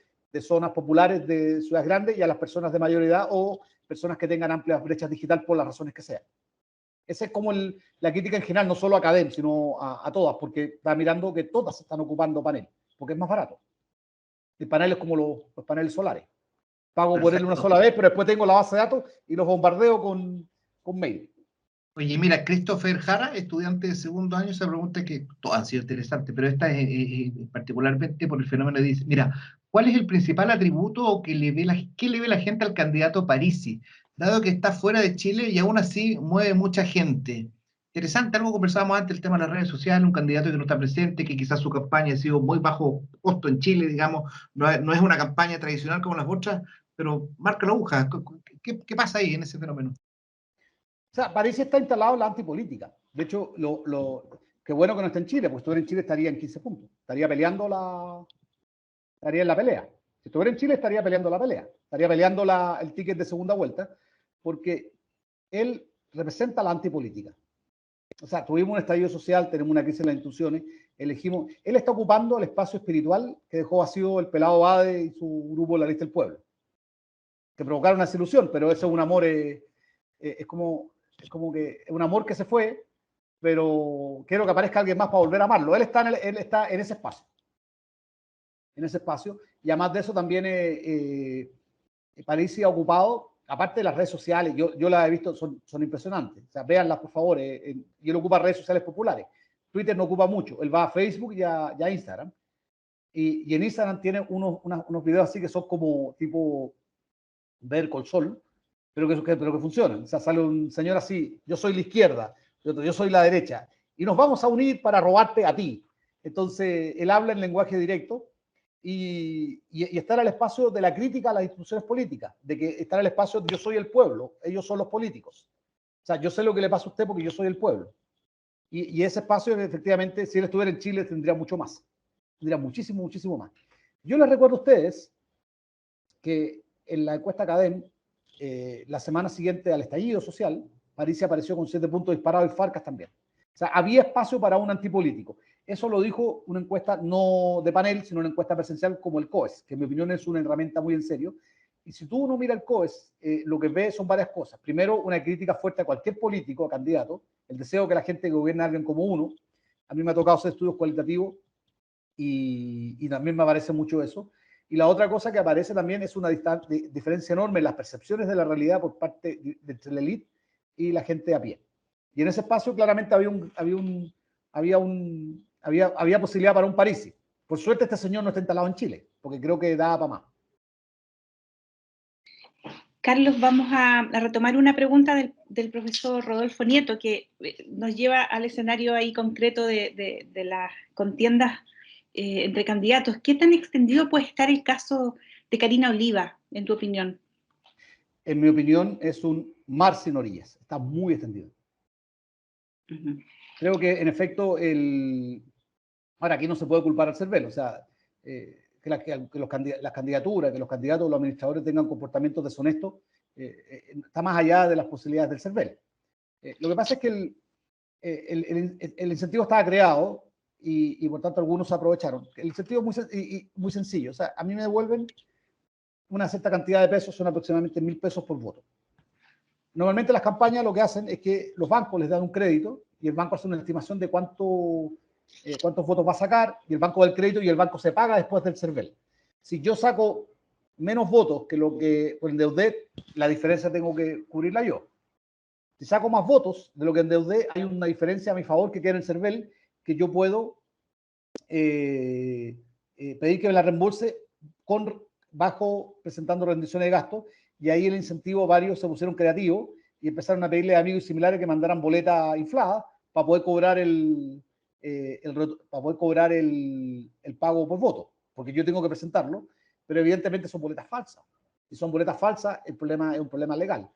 zonas populares de ciudades grandes, y a las personas de mayor edad o personas que tengan amplias brechas digitales por las razones que sean. Esa es como la crítica en general, no solo a Cadem, sino a todas, porque está mirando que todas están ocupando panel, porque es más barato. El panel es como los paneles solares. Pago por él una sola vez, pero después tengo la base de datos y los bombardeo con mail. Oye, mira, Christopher Jara, estudiante de segundo año, se pregunta que todas han sido interesantes, pero esta es particularmente por el fenómeno. Dice, mira, ¿cuál es el principal atributo o que le ve la gente al candidato Parisi, dado que está fuera de Chile y aún así mueve mucha gente? Interesante, algo conversábamos antes, el tema de las redes sociales, un candidato que no está presente, que quizás su campaña ha sido muy bajo costo en Chile, digamos, no es una campaña tradicional como las otras, pero marca la aguja. ¿Qué pasa ahí en ese fenómeno? O sea, Parisi está instalado en la antipolítica. De hecho, qué bueno que no está en Chile, pues si estuviera en Chile estaría en 15 puntos. Estaría en la pelea. Si estuviera en Chile estaría peleando la pelea. Estaría peleando el ticket de segunda vuelta, porque él representa la antipolítica. O sea, tuvimos un estallido social, tenemos una crisis en las instituciones, él está ocupando el espacio espiritual que dejó vacío el pelado Bade y su grupo La Lista del Pueblo, que provocaron una desilusión, pero ese es un amor, es como que es un amor que se fue, pero quiero que aparezca alguien más para volver a amarlo. Él está en ese espacio. Y además de eso también Parisi ha ocupado, aparte de las redes sociales, yo las he visto, son impresionantes. O sea, véanlas por favor. Y él ocupa redes sociales populares. Twitter no ocupa mucho. Él va a Facebook y a Instagram. Y en Instagram tiene unos videos así que son como tipo ver con sol, pero que funcionan. O sea, sale un señor así, yo soy la izquierda, yo soy la derecha, y nos vamos a unir para robarte a ti. Entonces, él habla en lenguaje directo y está en el espacio de la crítica a las instituciones políticas, de que está en el espacio de yo soy el pueblo, ellos son los políticos. O sea, yo sé lo que le pasa a usted porque yo soy el pueblo. Y ese espacio, efectivamente, si él estuviera en Chile, tendría mucho más. Tendría muchísimo, muchísimo más. Yo les recuerdo a ustedes que en la encuesta Cadem, la semana siguiente al estallido social, Parisi apareció con 7 puntos disparados y Farcas también. O sea, había espacio para un antipolítico. Eso lo dijo una encuesta no de panel, sino una encuesta presencial como el COES, que en mi opinión es una herramienta muy en serio. Y si tú no miras el COES, lo que ves son varias cosas. Primero, una crítica fuerte a cualquier político, a candidato, el deseo que la gente gobierne a alguien como uno. A mí me ha tocado hacer estudios cualitativos y también me aparece mucho eso. Y la otra cosa que aparece también es una diferencia enorme en las percepciones de la realidad por parte de la élite y la gente a pie. Y en ese espacio claramente había posibilidad para un Parisi. Por suerte este señor no está instalado en Chile, porque creo que da para más. Carlos, vamos a retomar una pregunta del profesor Rodolfo Nieto, que nos lleva al escenario ahí concreto de las contiendas entre candidatos. ¿Qué tan extendido puede estar el caso de Karina Oliva, en tu opinión? En mi opinión, es un mar sin orillas. Está muy extendido. Creo que, en efecto, ahora aquí no se puede culpar al CERVEL. O sea, que las candidaturas, que los candidatos, los administradores tengan comportamientos deshonestos, está más allá de las posibilidades del CERVEL. Lo que pasa es que el incentivo estaba creado y por tanto algunos se aprovecharon. El incentivo es muy sencillo. O sea, a mí me devuelven una cierta cantidad de pesos, son aproximadamente 1.000 pesos por voto. Normalmente las campañas lo que hacen es que los bancos les dan un crédito y el banco hace una estimación de cuántos votos va a sacar, y el banco da el crédito y el banco se paga después del CERVEL. Si yo saco menos votos que lo que endeudé, la diferencia tengo que cubrirla yo. Si saco más votos de lo que endeudé, hay una diferencia a mi favor que queda en el CERVEL, que yo puedo pedir que me la reembolse presentando rendiciones de gastos, y ahí el incentivo, varios se pusieron creativos y empezaron a pedirle a amigos similares que mandaran boletas infladas para poder cobrar el pago por voto, porque yo tengo que presentarlo, pero evidentemente son boletas falsas. Si son boletas falsas, el problema es un problema legal.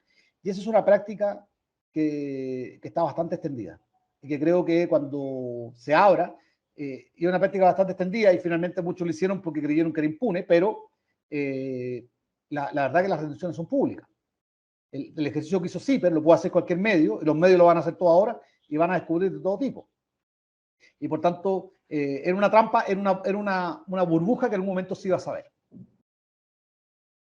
Y esa es una práctica que está bastante extendida y que creo que cuando se abra y una práctica bastante extendida, y finalmente muchos lo hicieron porque creyeron que era impune, pero la verdad que las retenciones son públicas. El ejercicio que hizo CIPER lo puede hacer cualquier medio, y los medios lo van a hacer todo ahora y van a descubrir de todo tipo. Y por tanto, era una trampa, era una burbuja que en algún momento se iba a saber.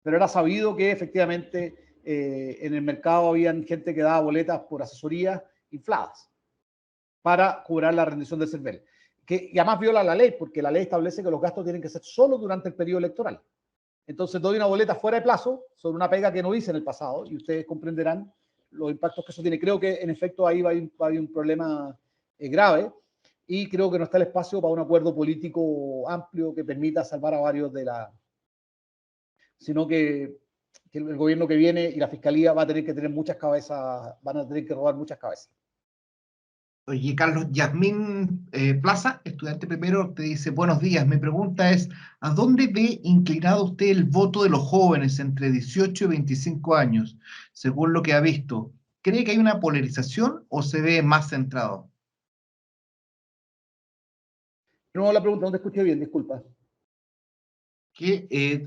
Pero era sabido que efectivamente en el mercado habían gente que daba boletas por asesorías infladas para cobrar la rendición del CERVEL, que además viola la ley, porque la ley establece que los gastos tienen que ser solo durante el periodo electoral. Entonces doy una boleta fuera de plazo sobre una pega que no hice en el pasado, y ustedes comprenderán los impactos que eso tiene. Creo que en efecto ahí va a haber un problema grave, y creo que no está el espacio para un acuerdo político amplio que permita salvar a varios de la... sino que el gobierno que viene y la fiscalía va a tener que tener muchas cabezas, van a tener que robar muchas cabezas. Oye, Carlos, Yasmín Plaza, estudiante primero, te dice, buenos días, mi pregunta es, ¿a dónde ve inclinado usted el voto de los jóvenes entre 18 y 25 años, según lo que ha visto? ¿Cree que hay una polarización o se ve más centrado? No, la pregunta no te escuché bien, disculpa.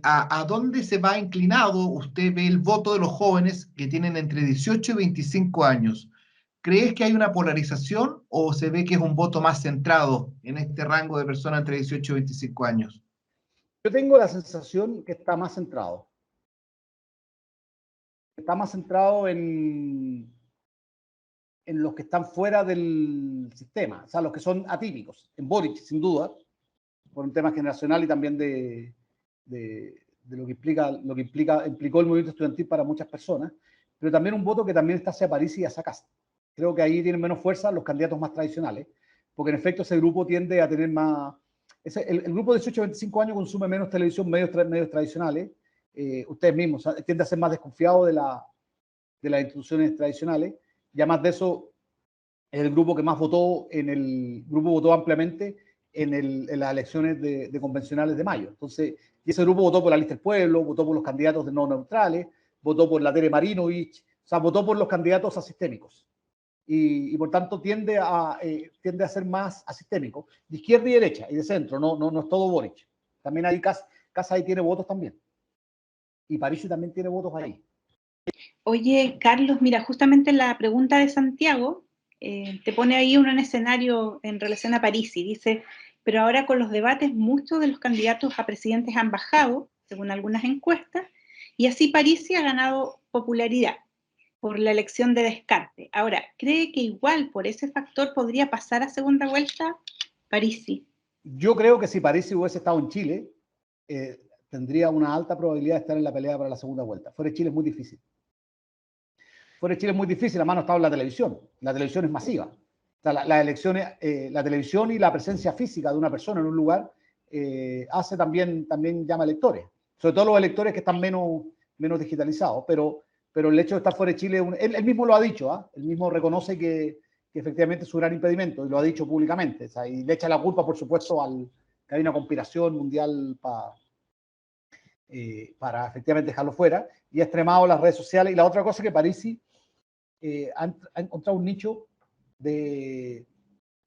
¿A dónde se va inclinado usted ve el voto de los jóvenes que tienen entre 18 y 25 años? ¿Crees que hay una polarización o se ve que es un voto más centrado en este rango de personas entre 18 y 25 años? Yo tengo la sensación que está más centrado. Está más centrado en los que están fuera del sistema, o sea, los que son atípicos. En Boric, sin duda, por un tema generacional y también de lo que implicó el movimiento estudiantil para muchas personas, pero también un voto que también está hacia París y hacia Kast. Creo que ahí tienen menos fuerza los candidatos más tradicionales, porque en efecto ese grupo tiende a tener más... El grupo de 18 a 25 años consume menos televisión, medios tradicionales. Ustedes mismos, tiende a ser más desconfiado de las instituciones tradicionales. Y además de eso, es el grupo que más votó votó ampliamente en las elecciones de convencionales de mayo. Entonces, y ese grupo votó por la lista del pueblo, votó por los candidatos de no neutrales, votó por la Tere Marinovich, o sea, votó por los candidatos asistémicos. Y por tanto tiende a ser más asistémico, de izquierda y derecha, y de centro, no es todo Boric. También hay Casa ahí tiene votos también. Y Parisi también tiene votos ahí. Oye, Carlos, mira, justamente la pregunta de Santiago te pone ahí un escenario en relación a París y dice, pero ahora con los debates muchos de los candidatos a presidentes han bajado, según algunas encuestas, y así Parisi ha ganado popularidad por la elección de descarte. Ahora, ¿cree que igual por ese factor podría pasar a segunda vuelta Parisi? Yo creo que si Parisi hubiese estado en Chile, tendría una alta probabilidad de estar en la pelea para la segunda vuelta. Fuera de Chile es muy difícil. Fuera de Chile es muy difícil, además no estaba en la televisión. La televisión es masiva. O sea, las elecciones, la televisión y la presencia física de una persona en un lugar hace también llama electores. Sobre todo los electores que están menos digitalizados. Pero el hecho de estar fuera de Chile, él mismo lo ha dicho, ¿eh? Él mismo reconoce que efectivamente es su gran impedimento, y lo ha dicho públicamente. O sea, y le echa la culpa, por supuesto, que hay una conspiración mundial para efectivamente dejarlo fuera, y ha extremado las redes sociales. Y la otra cosa que Parisi ha encontrado un nicho de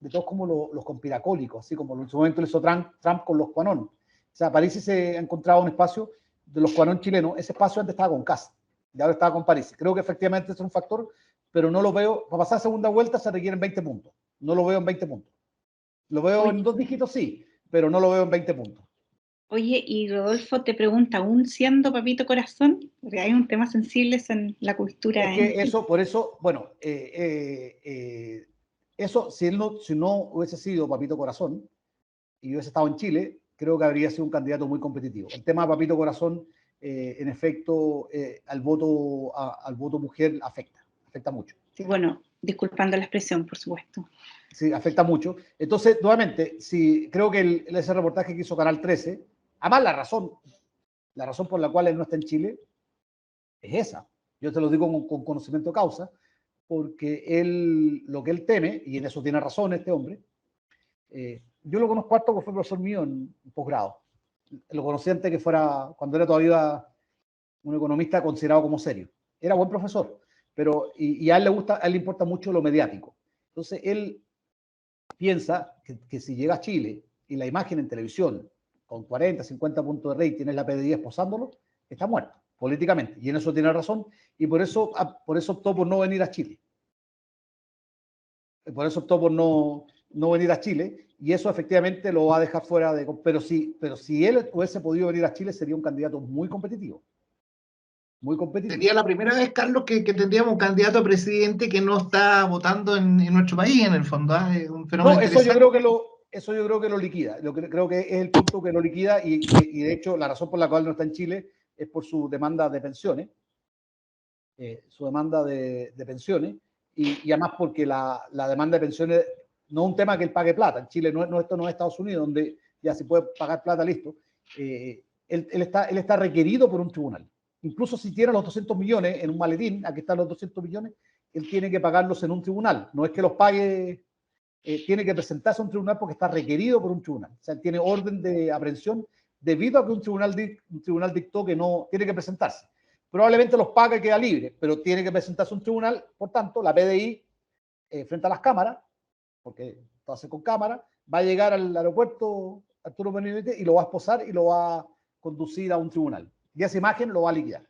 todos como los conspiracólicos, así como en su momento lo hizo Trump con los QAnon. O sea, Parisi se ha encontrado un espacio de los QAnon chilenos. Ese espacio antes estaba con Kast, y ahora estaba con Parisi. Creo que efectivamente es un factor, pero no lo veo. Para pasar a segunda vuelta se requieren 20 puntos. No lo veo en 20 puntos. Lo veo en 2 dígitos, sí, pero no lo veo en 20 puntos. Oye, y Rodolfo te pregunta, ¿aún siendo Papito Corazón? Porque hay un tema sensible en la cultura. Es que eso, por eso, bueno, eso, si no hubiese sido Papito Corazón y hubiese estado en Chile, creo que habría sido un candidato muy competitivo. El tema de Papito Corazón, en efecto, al voto mujer afecta mucho. Sí, bueno, disculpando la expresión, por supuesto. Sí, afecta mucho. Entonces, nuevamente, creo que ese reportaje que hizo Canal 13, además la razón por la cual él no está en Chile es esa. Yo te lo digo con conocimiento de causa, porque lo que él teme, y en eso tiene razón este hombre, yo lo conozco harto porque fue profesor mío en posgrado. Lo conocí antes que fuera, cuando era todavía un economista considerado como serio. Era buen profesor, pero a él le importa mucho lo mediático. Entonces, él piensa que si llega a Chile y la imagen en televisión con 40, 50 puntos de rating es la PDI esposándolo, está muerto políticamente. Y en eso tiene razón. Y por eso optó por no venir a Chile. Por eso optó por no venir a Chile. Y eso efectivamente lo va a dejar fuera de... Pero si él hubiese podido venir a Chile, sería un candidato muy competitivo. Muy competitivo. Sería la primera vez, Carlos, que tendríamos un candidato a presidente que no está votando en nuestro país, en el fondo. Es un fenómeno interesante. Eso yo creo que lo liquida. Creo que es el punto que lo liquida y de hecho la razón por la cual no está en Chile es por su demanda de pensiones. Y además porque la demanda de pensiones no es un tema que él pague plata. En Chile esto no es Estados Unidos, donde ya se puede pagar plata, listo. Él está requerido por un tribunal. Incluso si tiene los 200 millones en un maletín, aquí están los 200 millones, él tiene que pagarlos en un tribunal. No es que los pague, tiene que presentarse a un tribunal porque está requerido por un tribunal. O sea, tiene orden de aprehensión debido a que un tribunal dictó que no tiene que presentarse. Probablemente los paga y queda libre, pero tiene que presentarse a un tribunal. Por tanto, la PDI, frente a las cámaras, porque todo hace con cámara, va a llegar al aeropuerto Arturo Benedetti y lo va a esposar y lo va a conducir a un tribunal. Y esa imagen lo va a liquidar.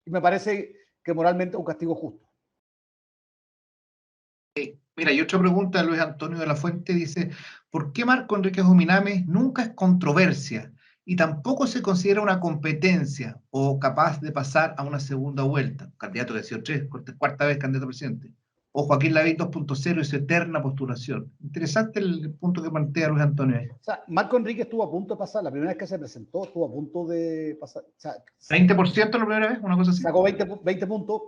Y me parece que moralmente es un castigo justo. Mira, y otra pregunta de Luis Antonio de la Fuente dice, ¿por qué Marco Enríquez Ominaami nunca es controversia y tampoco se considera una competencia o capaz de pasar a una segunda vuelta? Candidato que ha sido cuarta vez candidato a presidente. O Joaquín Lavín 2.0 y su eterna postulación. Interesante el punto que plantea Luis Antonio ahí. O sea, Marco Enríquez estuvo a punto de pasar, la primera vez que se presentó, estuvo a punto de pasar. O sea, 20% la primera vez, una cosa así. Sacó 20 puntos,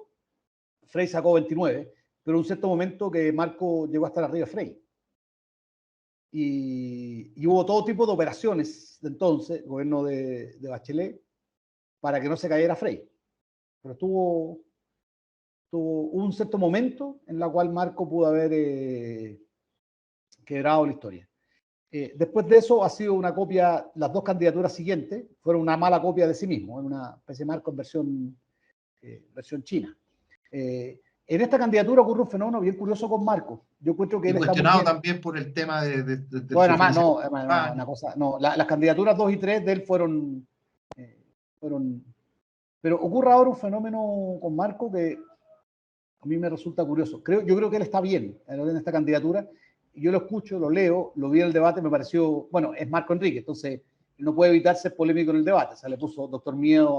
Frey sacó 29, pero en un cierto momento que Marco llegó a estar arriba de Frey. Y hubo todo tipo de operaciones de entonces, el gobierno de Bachelet, para que no se cayera Frey. Pero tuvo un cierto momento en la cual Marco pudo haber quebrado la historia. Después de eso ha sido una copia, las dos candidaturas siguientes fueron una mala copia de sí mismo, en una especie de Marco en versión china. En esta candidatura ocurre un fenómeno bien curioso con Marco. Yo encuentro que y él cuestionado está también por el tema de bueno, además, una cosa, no, las candidaturas 2 y 3 de él fueron. Pero ocurre ahora un fenómeno con Marco que a mí me resulta curioso. Yo creo que él está bien en esta candidatura. Yo lo escucho, lo leo, lo vi en el debate, me pareció, bueno, es Marco Enríquez, entonces no puede evitar ser polémico en el debate. O sea, le puso doctor Miedo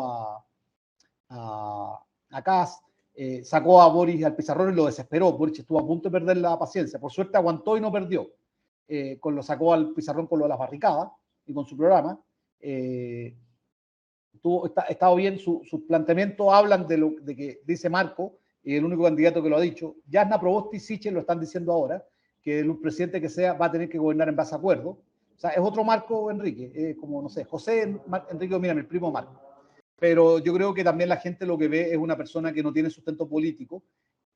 a Kass, sacó a Boris al pizarrón y lo desesperó. Boris estuvo a punto de perder la paciencia. Por suerte aguantó y no perdió. Lo sacó al pizarrón con lo de las barricadas y con su programa. Estado bien, sus planteamientos hablan de que dice Marco, y el único candidato que lo ha dicho. Jasna Proboste y Sichel lo están diciendo ahora, que el presidente que sea va a tener que gobernar en base a acuerdo. O sea, es otro Marco Enrique, como, no sé, José Enrique, mira, el primo Marco. Pero yo creo que también la gente lo que ve es una persona que no tiene sustento político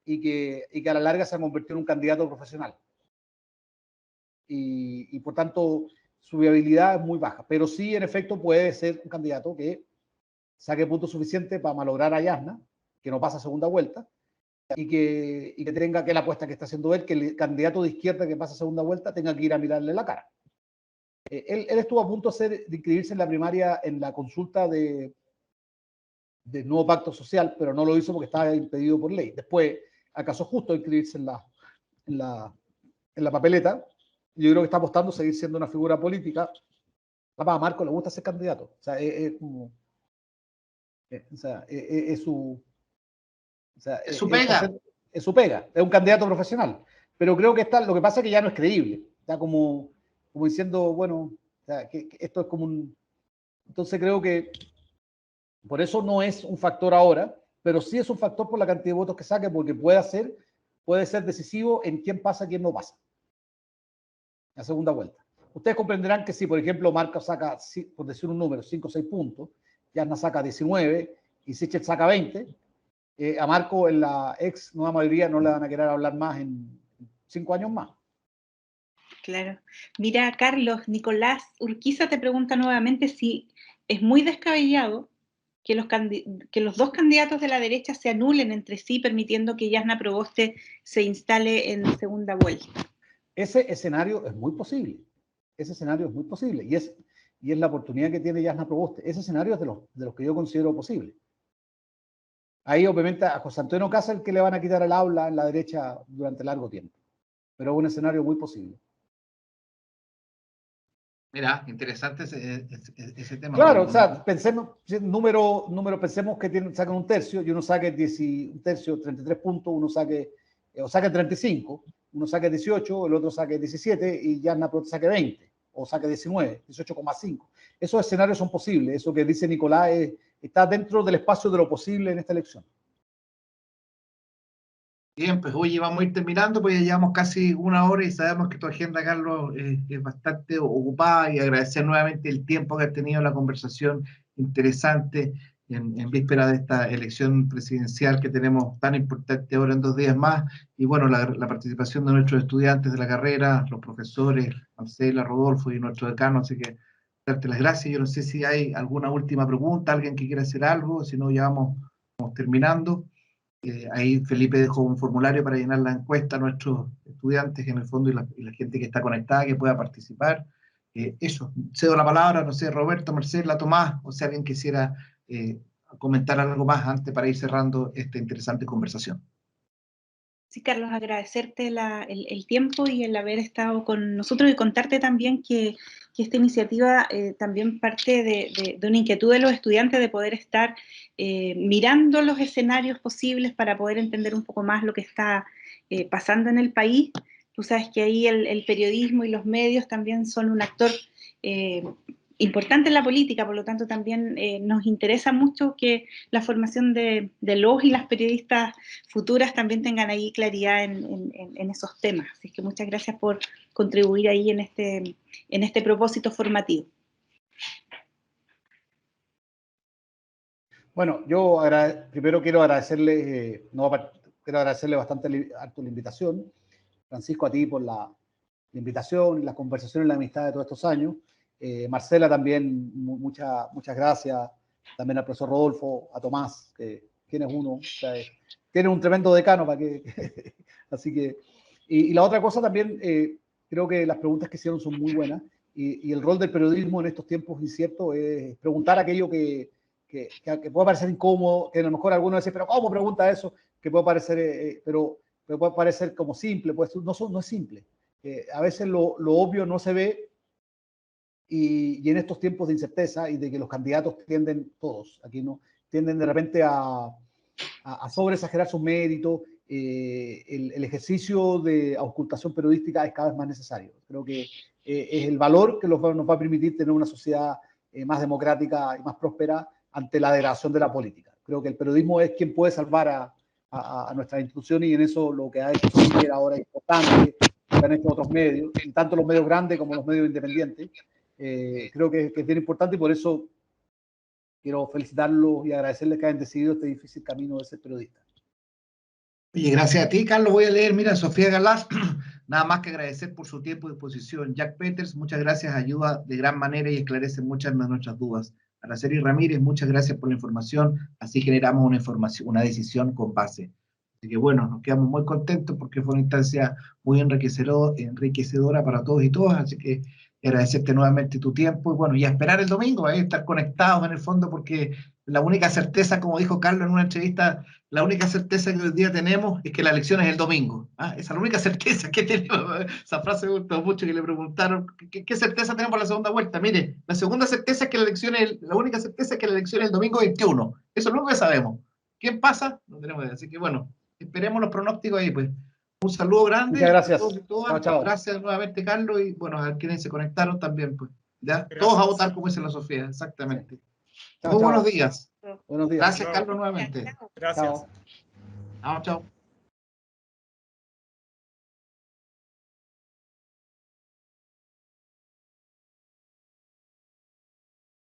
y que a la larga se ha convertido en un candidato profesional. Y por tanto, su viabilidad es muy baja. Pero sí, en efecto, puede ser un candidato que saque puntos suficientes para malograr a Jasna, que no pasa a segunda vuelta, y que tenga que la apuesta que está haciendo él, que el candidato de izquierda que pasa a segunda vuelta tenga que ir a mirarle la cara. Él estuvo a punto de inscribirse en la primaria en la consulta del nuevo pacto social, pero no lo hizo porque estaba impedido por ley. Después, acaso justo inscribirse en la papeleta. Yo creo que está apostando a seguir siendo una figura política. A Marco le gusta ser candidato. O sea, es su pega. Es su pega. Es un candidato profesional. Pero creo que lo que pasa es que ya no es creíble. Está como diciendo, bueno, o sea, que esto es como un... Entonces creo que por eso no es un factor ahora, pero sí es un factor por la cantidad de votos que saque, porque puede ser decisivo en quién pasa, quién no pasa. La segunda vuelta. Ustedes comprenderán que si, por ejemplo, Marco saca, por decir un número, 5 o 6 puntos, Jasna saca 19 y Sichel saca 20, a Marco en la ex nueva mayoría no le van a querer hablar más en 5 años más. Claro. Mira, Carlos, Nicolás Urquiza te pregunta nuevamente si es muy descabellado que los dos candidatos de la derecha se anulen entre sí, permitiendo que Jasna Proboste se instale en segunda vuelta. Ese escenario es muy posible. Ese escenario es muy posible. Y es la oportunidad que tiene Jasna Proboste. Ese escenario es de los que yo considero posible. Ahí, obviamente, a José Antonio Casa el que le van a quitar el aula en la derecha durante largo tiempo. Pero es un escenario muy posible. Mira, interesante ese tema. Claro, o sea, pensemos, pensemos que sacan un tercio y uno saque un tercio, 33 puntos, uno saque 35, uno saque 18, el otro saque 17 y Jasna Proboste saque 20 o saque 19, 18,5. Esos escenarios son posibles. Eso que dice Nicolás está dentro del espacio de lo posible en esta elección. Bien, pues hoy vamos a ir terminando, pues ya llevamos casi una hora y sabemos que tu agenda, Carlos, es bastante ocupada, y agradecer nuevamente el tiempo que has tenido en la conversación interesante en víspera de esta elección presidencial que tenemos tan importante ahora en 2 días más, y bueno, la participación de nuestros estudiantes de la carrera, los profesores, Marcela, Rodolfo y nuestro decano, así que darte las gracias. Yo no sé si hay alguna última pregunta, alguien que quiera hacer algo, si no ya vamos terminando. Ahí Felipe dejó un formulario para llenar la encuesta a nuestros estudiantes en el fondo y la gente que está conectada que pueda participar. Eso, cedo la palabra, no sé, Roberto, Marcela, Tomás, o si alguien quisiera comentar algo más antes para ir cerrando esta interesante conversación. Sí, Carlos, agradecerte el tiempo y el haber estado con nosotros y contarte también que esta iniciativa también parte de una inquietud de los estudiantes de poder estar mirando los escenarios posibles para poder entender un poco más lo que está pasando en el país. Tú sabes que ahí el periodismo y los medios también son un actor importante en la política, por lo tanto también nos interesa mucho que la formación de los y las periodistas futuras también tengan ahí claridad en esos temas. Así que muchas gracias por contribuir ahí en este propósito formativo. Bueno, yo primero quiero agradecerle, quiero agradecerle bastante harto la invitación. Francisco, a ti por la invitación, la conversación y la amistad de todos estos años. Marcela también, muchas gracias. También al profesor Rodolfo, a Tomás, quien es uno. O sea, tiene un tremendo decano para que... Así que... Y la otra cosa también, creo que las preguntas que hicieron son muy buenas. Y el rol del periodismo en estos tiempos inciertos es preguntar aquello que puede parecer incómodo, que a lo mejor algunos dicen, pero ¿cómo pregunta eso? Que puede parecer, pero puede parecer como simple, pues no es simple. A veces lo obvio no se ve, y en estos tiempos de incerteza y de que los candidatos tienden de repente a sobreexagerar sus méritos, el ejercicio de ocultación periodística es cada vez más necesario. Creo que es el valor que nos va a permitir tener una sociedad más democrática y más próspera ante la degradación de la política. Creo que el periodismo es quien puede salvar a nuestras instituciones, y en eso lo que ha hecho Twitter ahora es importante, lo que han hecho otros medios, tanto los medios grandes como los medios independientes. Creo que es bien importante, y por eso quiero felicitarlos y agradecerles que hayan decidido este difícil camino de ser periodista. Oye, gracias a ti, Carlos. Voy a leer, mira, Sofía Galás, nada más que agradecer por su tiempo y disposición. Jack Peters, muchas gracias, ayuda de gran manera y esclarece muchas de nuestras dudas. Araceli Ramírez, muchas gracias por la información, así generamos una decisión con base. Así que bueno, nos quedamos muy contentos porque fue una instancia muy enriquecedora para todos y todas, así que agradecerte nuevamente tu tiempo y bueno, y a esperar el domingo, estar conectados en el fondo, porque la única certeza, como dijo Carlos en una entrevista, la única certeza que hoy día tenemos es que la elección es el domingo. Esa es la única certeza que tenemos. Esa frase me gustó mucho, que le preguntaron, ¿qué certeza tenemos para la segunda vuelta? Mire, la segunda certeza es que la única certeza es que la elección es el domingo 21. Eso es lo que sabemos. ¿Quién pasa? No tenemos idea. Así que bueno, esperemos los pronósticos ahí, pues. Un saludo grande. Muchas gracias. A todos y todas. Chao, chao. Gracias nuevamente, Carlos, y bueno, a quienes se conectaron también, pues. ¿Ya? Todos a votar, como dice la Sofía, exactamente. Sí. Chao, Muy chao. buenos días. Buenos días. Gracias, Carlos, nuevamente. Gracias. Chao, chao.